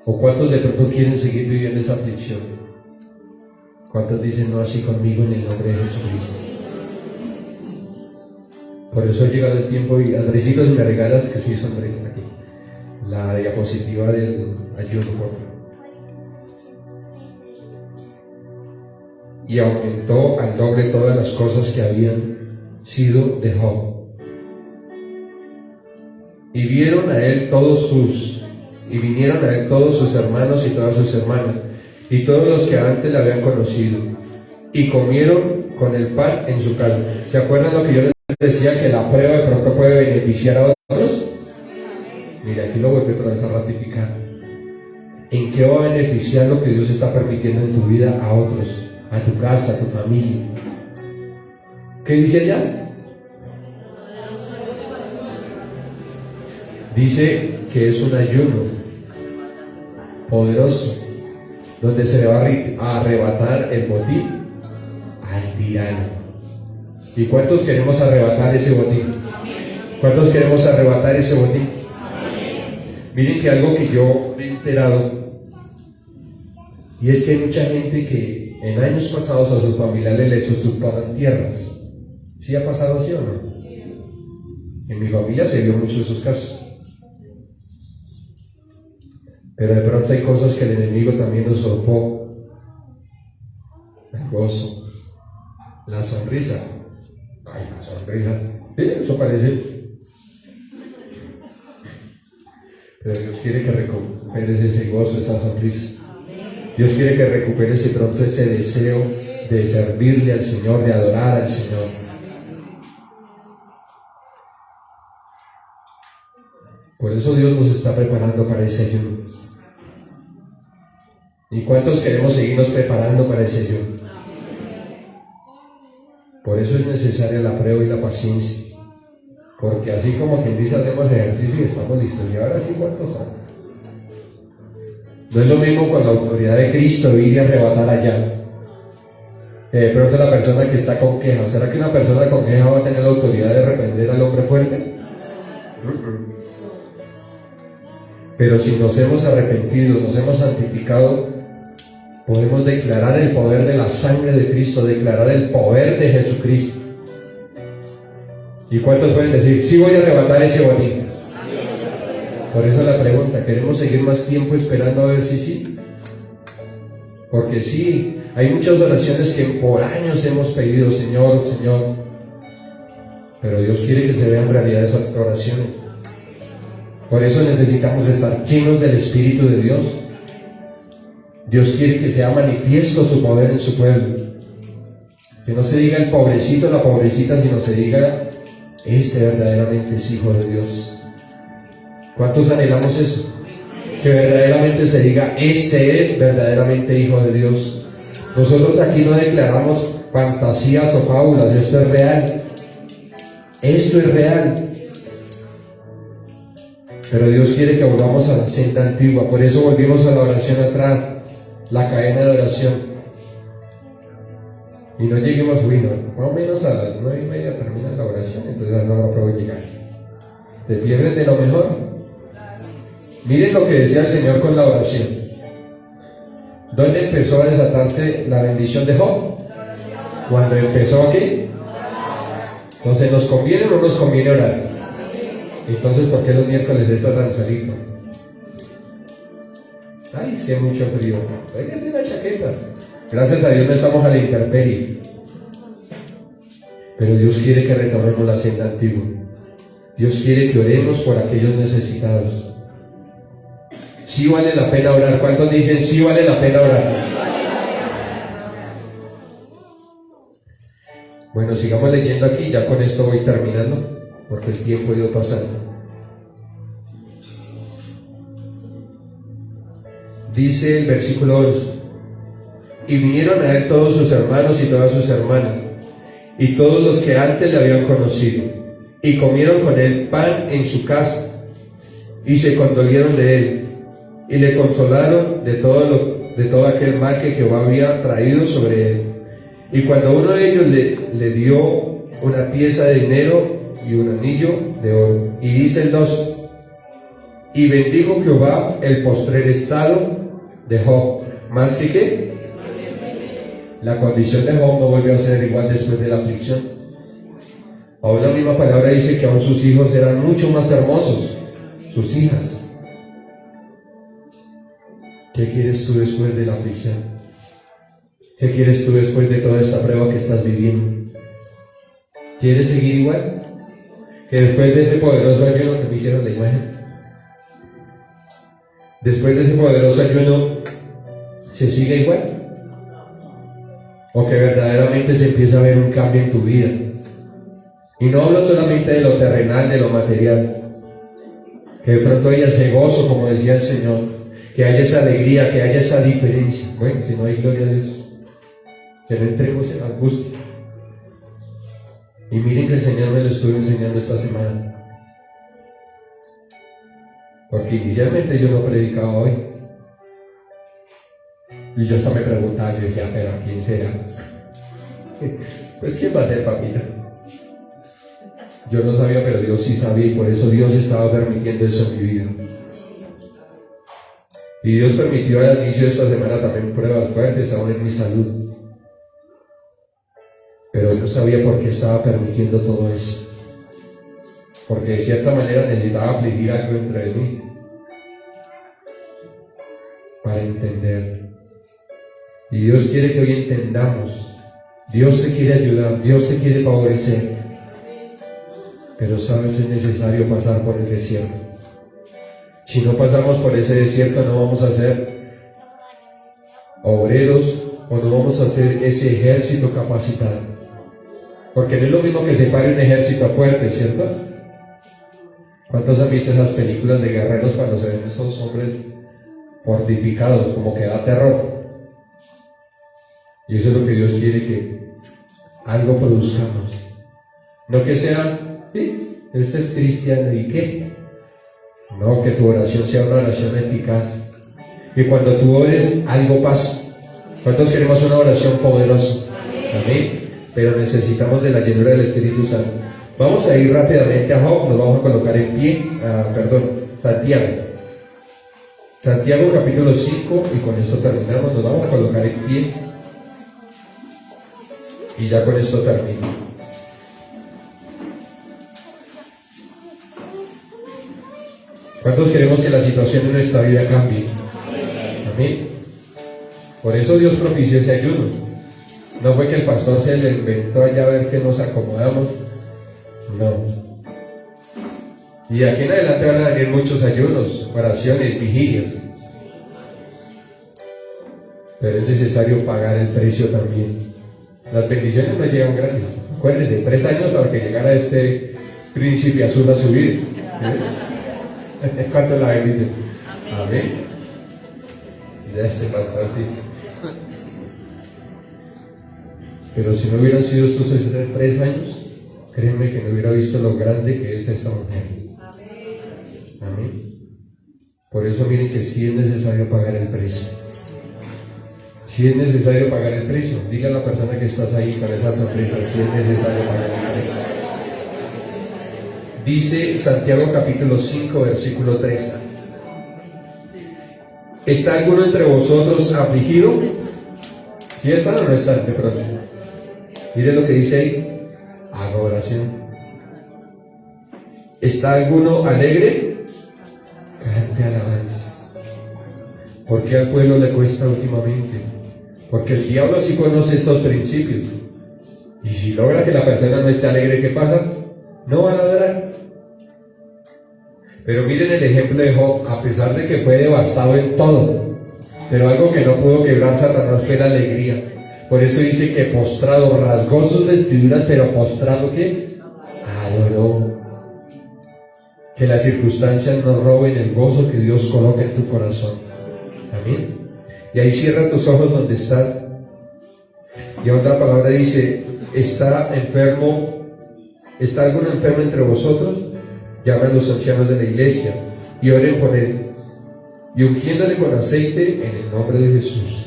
¿O cuántos de pronto quieren seguir viviendo esa aflicción? ¿Cuántos dicen no así conmigo en el nombre de Jesucristo? Por eso ha llegado el tiempo y Andresito, si me regalas, que sí es Andrés aquí, la diapositiva del ayuno, por favor. Y aumentó al doble todas las cosas que habían sido de Job. Y vinieron a él todos sus hermanos y todas sus hermanas, y todos los que antes le habían conocido, y comieron con el pan en su casa. ¿Se acuerdan lo que yo les decía, que la prueba de pronto puede beneficiar a otros? Mira, aquí lo vuelve otra vez a ratificar. ¿En qué va a beneficiar lo que Dios está permitiendo en tu vida a otros, a tu casa, a tu familia? ¿Qué dice allá? Dice que es un ayuno poderoso, donde se le va a arrebatar el botín al tirano. ¿Y cuántos queremos arrebatar ese botín? ¿Cuántos queremos arrebatar ese botín? Miren que algo que yo me he enterado, y es que hay mucha gente que en años pasados a sus familiares les usurparon tierras. ¿Sí ha pasado así o no? En mi familia se vio mucho esos casos. Pero de pronto hay cosas que el enemigo también nos usurpó. El gozo, la sonrisa. Ay, la sonrisa. Eso parece. Pero Dios quiere que recuperes ese gozo, esa sonrisa. Dios quiere que recuperes de pronto ese deseo de servirle al Señor, de adorar al Señor. Por eso Dios nos está preparando para ese ayuno. ¿Y cuántos queremos seguirnos preparando para ese ayuno? Por eso es necesaria la prueba y la paciencia. Porque así como quien dice hacemos ejercicio y estamos listos. ¿Y ahora sí cuántos años? No es lo mismo con la autoridad de Cristo ir y arrebatar allá. De pronto la persona que está con queja, ¿será que una persona con queja va a tener la autoridad de reprender al hombre fuerte? Pero si nos hemos arrepentido, nos hemos santificado, podemos declarar el poder de la sangre de Cristo, declarar el poder de Jesucristo. ¿Y cuántos pueden decir, sí voy a arrebatar ese botín? Por eso la pregunta, ¿queremos seguir más tiempo esperando a ver si sí? Porque sí, hay muchas oraciones que por años hemos pedido, Señor, Señor, pero Dios quiere que se vean realidad esas oraciones. Por eso necesitamos estar llenos del Espíritu de Dios. Dios quiere que sea manifiesto su poder en su pueblo. Que no se diga el pobrecito, la pobrecita, sino se diga, este verdaderamente es hijo de Dios. ¿Cuántos anhelamos eso? Que verdaderamente se diga, este es verdaderamente hijo de Dios. Nosotros aquí no declaramos fantasías o fábulas, esto es real. Esto es real. Pero Dios quiere que volvamos a la senda antigua. Por eso volvimos a la oración atrás, la cadena de oración. Y no lleguemos, bueno, más o menos a las 9:30 termina la oración, entonces no puedo llegar. ¿Te pierdes de lo mejor? Miren lo que decía el Señor con la oración. ¿Dónde empezó a desatarse la bendición de Job? Cuando empezó aquí. Entonces, ¿nos conviene o no nos conviene orar? Entonces, ¿por qué los miércoles está tan solito? Ay, es que hay mucho frío. Hay que hacer una chaqueta. Gracias a Dios no estamos a la intemperie. Pero Dios quiere que retornemos la senda antigua. Dios quiere que oremos por aquellos necesitados. Sí vale la pena orar. ¿Cuántos dicen sí vale la pena orar? Bueno, sigamos leyendo aquí. Ya con esto voy terminando, porque el tiempo ha ido pasando. Dice el versículo 11: y vinieron a él todos sus hermanos y todas sus hermanas, y todos los que antes le habían conocido, y comieron con él pan en su casa, y se condolieron de él, y le consolaron de todo aquel mal que Jehová había traído sobre él. Y cuando uno de ellos le dio una pieza de dinero y un anillo de oro, y dice el 12: y bendijo Jehová el postrer estado de Job, más que ¿qué? La condición de Job no volvió a ser igual después de la aflicción. Aún la misma palabra dice que aún sus hijos eran mucho más hermosos, sus hijas. ¿Qué quieres tú después de la aflicción? ¿Qué quieres tú después de toda esta prueba que estás viviendo? ¿Quieres seguir igual? Que después de ese poderoso ayuno, que me hicieron la imagen, después de ese poderoso ayuno, ¿se sigue igual? O que verdaderamente se empieza a ver un cambio en tu vida. Y no hablo solamente de lo terrenal, de lo material. Que de pronto haya ese gozo, como decía el Señor, que haya esa alegría, que haya esa diferencia. Bueno, si no hay gloria a Dios, que no entremos en angustia. Y miren que el Señor me lo estuvo enseñando esta semana. Porque inicialmente yo no predicaba hoy. Y yo hasta me preguntaba, yo decía, pero ¿a quién será? Pues ¿quién va a ser, papita? Yo no sabía, pero Dios sí sabía, y por eso Dios estaba permitiendo eso en mi vida. Y Dios permitió al inicio de esta semana también pruebas fuertes aún en mi salud. Pero yo sabía por qué estaba permitiendo todo eso. Porque de cierta manera necesitaba afligir algo dentro de mí para entender. Y Dios quiere que hoy entendamos. Dios te quiere ayudar, Dios te quiere favorecer. Pero sabes, es necesario pasar por el desierto. Si no pasamos por ese desierto, no vamos a ser obreros o no vamos a ser ese ejército capacitado. Porque no es lo mismo que se pare un ejército fuerte, ¿cierto? ¿Cuántos han visto esas películas de guerreros cuando se ven esos hombres fortificados, como que da terror? Y eso es lo que Dios quiere, que algo produzcamos. No que sean, ¿sí? Este es cristiano, ¿y qué? No, que tu oración sea una oración eficaz. Y cuando tú ores, algo pasa. ¿Cuántos queremos una oración poderosa? Amén. Pero necesitamos de la llenura del Espíritu Santo. Vamos a ir rápidamente a Job, nos vamos a colocar en pie, Santiago. Santiago capítulo 5, y con esto terminamos, nos vamos a colocar en pie. Y ya con esto termino. ¿Cuántos queremos que la situación en nuestra vida cambie? Amén. Por eso Dios propició ese ayuno. No fue que el pastor se le inventó allá a ver que nos acomodamos. No. Y de aquí en adelante van a venir muchos ayunos, oraciones, vigilias. Pero es necesario pagar el precio también. Las bendiciones no llegan gratis. Acuérdense, 3 años para que llegara este príncipe azul a subir. ¿Cuánto la bendice? Amén. Ya este pastor así. Pero si no hubieran sido estos 3 años, créeme que no hubiera visto lo grande que es esta mujer. Amén. Por eso miren que sí es necesario pagar el precio. Si es necesario pagar el precio, diga a la persona que estás ahí con esa sonrisa, si es necesario pagar el precio. Dice Santiago capítulo 5, versículo 3. ¿Está alguno entre vosotros afligido? ¿Sí están o no están de pronto? Mire lo que dice ahí. Haga oración. ¿Está alguno alegre? Cante alabanza. ¿Por qué al pueblo le cuesta últimamente? Porque el diablo sí conoce estos principios. Y si logra que la persona no esté alegre, ¿qué pasa? No van a adorar. Pero miren el ejemplo de Job, a pesar de que fue devastado en todo, pero algo que no pudo quebrar Satanás fue la alegría. Por eso dice que postrado rasgó sus vestiduras, pero postrado ¿qué? Adoró. Que las circunstancias no roben el gozo que Dios coloca en tu corazón. Amén. Y ahí cierra tus ojos donde estás. Y otra palabra dice, ¿está alguno enfermo entre vosotros? Llamen a los ancianos de la iglesia y oren por él, y ungiéndole con aceite en el nombre de Jesús.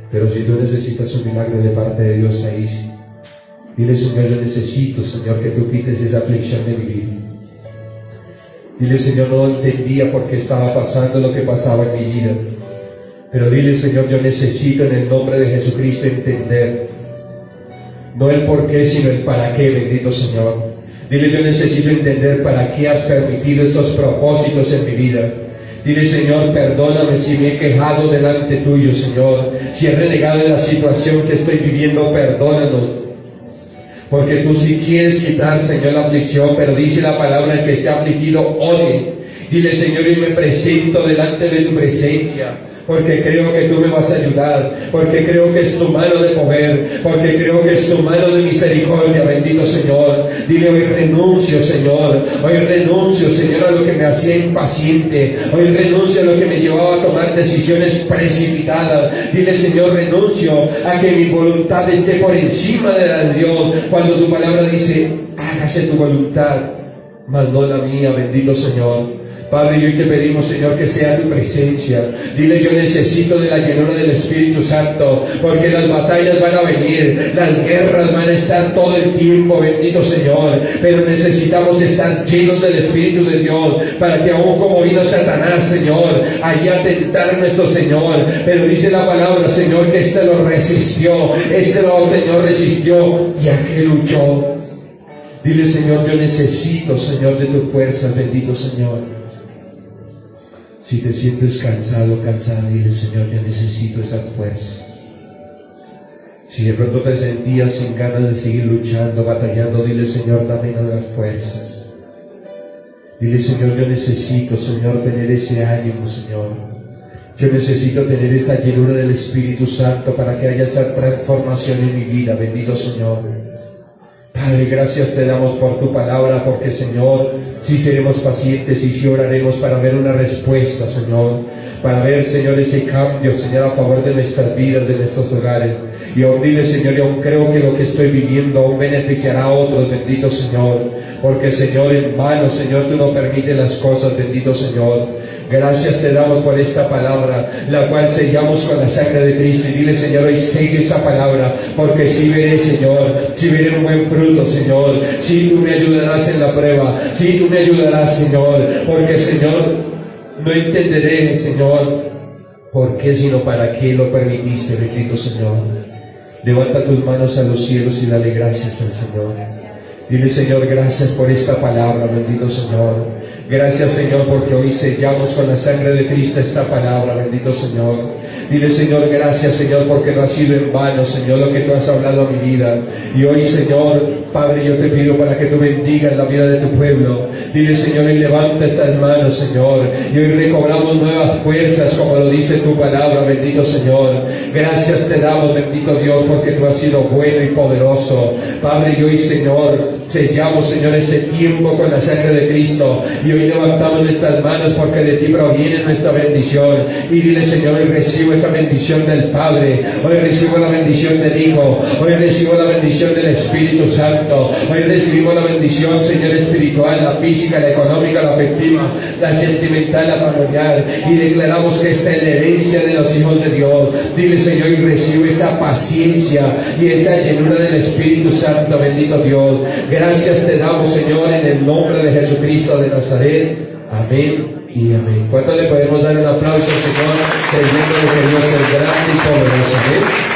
Pero si tú necesitas un milagro de parte de Dios, ahí sí. Dile, Señor, yo necesito, Señor, que tú quites esa aflicción de mi vida. Dile, Señor, no entendía por qué estaba pasando lo que pasaba en mi vida. Pero dile, Señor, yo necesito en el nombre de Jesucristo entender. No el por qué, sino el para qué, bendito Señor. Dile, yo necesito entender para qué has permitido estos propósitos en mi vida. Dile, Señor, perdóname si me he quejado delante tuyo, Señor. Si he renegado de la situación que estoy viviendo, perdónanos. Porque tú sí quieres quitar, Señor, la aflicción, pero dice la palabra, el que esté afligido, ore. Dile, Señor, y me presento delante de tu presencia. Porque creo que tú me vas a ayudar, porque creo que es tu mano de poder, porque creo que es tu mano de misericordia, bendito Señor. Dile, hoy renuncio, Señor, a lo que me hacía impaciente, hoy renuncio a lo que me llevaba a tomar decisiones precipitadas. Dile, Señor, renuncio a que mi voluntad esté por encima de la de Dios, cuando tu palabra dice, hágase tu voluntad, mas no la mía, bendito Señor. Padre, y hoy te pedimos, Señor, que sea tu presencia. Dile, yo necesito de la llenura del Espíritu Santo, porque las batallas van a venir, las guerras van a estar todo el tiempo, bendito Señor, pero necesitamos estar llenos del Espíritu de Dios, para que aún como vino Satanás, Señor, allí a tentar a nuestro Señor, pero dice la palabra, Señor, que lo resistió, Señor, resistió, y aquel luchó. Dile, Señor, yo necesito, Señor, de tu fuerza, bendito Señor. Si te sientes cansado, cansada, dile, Señor, yo necesito esas fuerzas. Si de pronto te sentías sin ganas de seguir luchando, batallando, dile, Señor, dame nuevas fuerzas. Dile, Señor, yo necesito, Señor, tener ese ánimo, Señor. Yo necesito tener esa llenura del Espíritu Santo para que haya esa transformación en mi vida, bendito Señor. Padre, gracias te damos por tu palabra, porque, Señor, sí seremos pacientes y sí oraremos para ver una respuesta, Señor, para ver, Señor, ese cambio, Señor, a favor de nuestras vidas, de nuestros hogares. Y aún dile, Señor, y aún creo que lo que estoy viviendo aún beneficiará a otros, bendito Señor. porque Señor, en vano, Señor, tú no permites las cosas, bendito Señor. Gracias te damos por esta palabra, la cual sellamos con la sangre de Cristo. Y dile, Señor, hoy sello esta palabra, porque si veré, Señor, si veré un buen fruto, Señor, si tú me ayudarás en la prueba, si tú me ayudarás, Señor, porque, Señor, no entenderé, Señor, por qué, sino para qué lo permitiste, bendito Señor. Levanta tus manos a los cielos y dale gracias al Señor. Dile, Señor, gracias por esta palabra, bendito Señor. Gracias, Señor, porque hoy sellamos con la sangre de Cristo esta palabra, bendito Señor. Dile, Señor, gracias, Señor, porque no ha sido en vano, Señor, lo que tú has hablado a mi vida. Y hoy, Señor, Padre, yo te pido para que tú bendigas la vida de tu pueblo. Dile, Señor, y levanta estas manos, Señor. Y hoy recobramos nuevas fuerzas, como lo dice tu palabra, bendito Señor. Gracias te damos, bendito Dios, porque tú has sido bueno y poderoso. Padre, y hoy, Señor, sellamos, Señor, este tiempo con la sangre de Cristo. Y hoy levantamos nuestras manos porque de ti proviene nuestra bendición. Y dile, Señor, hoy recibo esta bendición del Padre. Hoy recibo la bendición del Hijo. Hoy recibo la bendición del Espíritu Santo. Hoy recibimos la bendición, Señor, espiritual, la física, la económica, la afectiva, la sentimental, la familiar. Y declaramos que esta es la herencia de los hijos de Dios. Dile, Señor, y recibo esa paciencia y esa llenura del Espíritu Santo, bendito Dios. Gracias te damos, Señor, en el nombre de Jesucristo de Nazaret. Amén y amén. ¿Cuánto le podemos dar un aplauso al Señor, creyendo que Dios es grande y poderoso? Amén.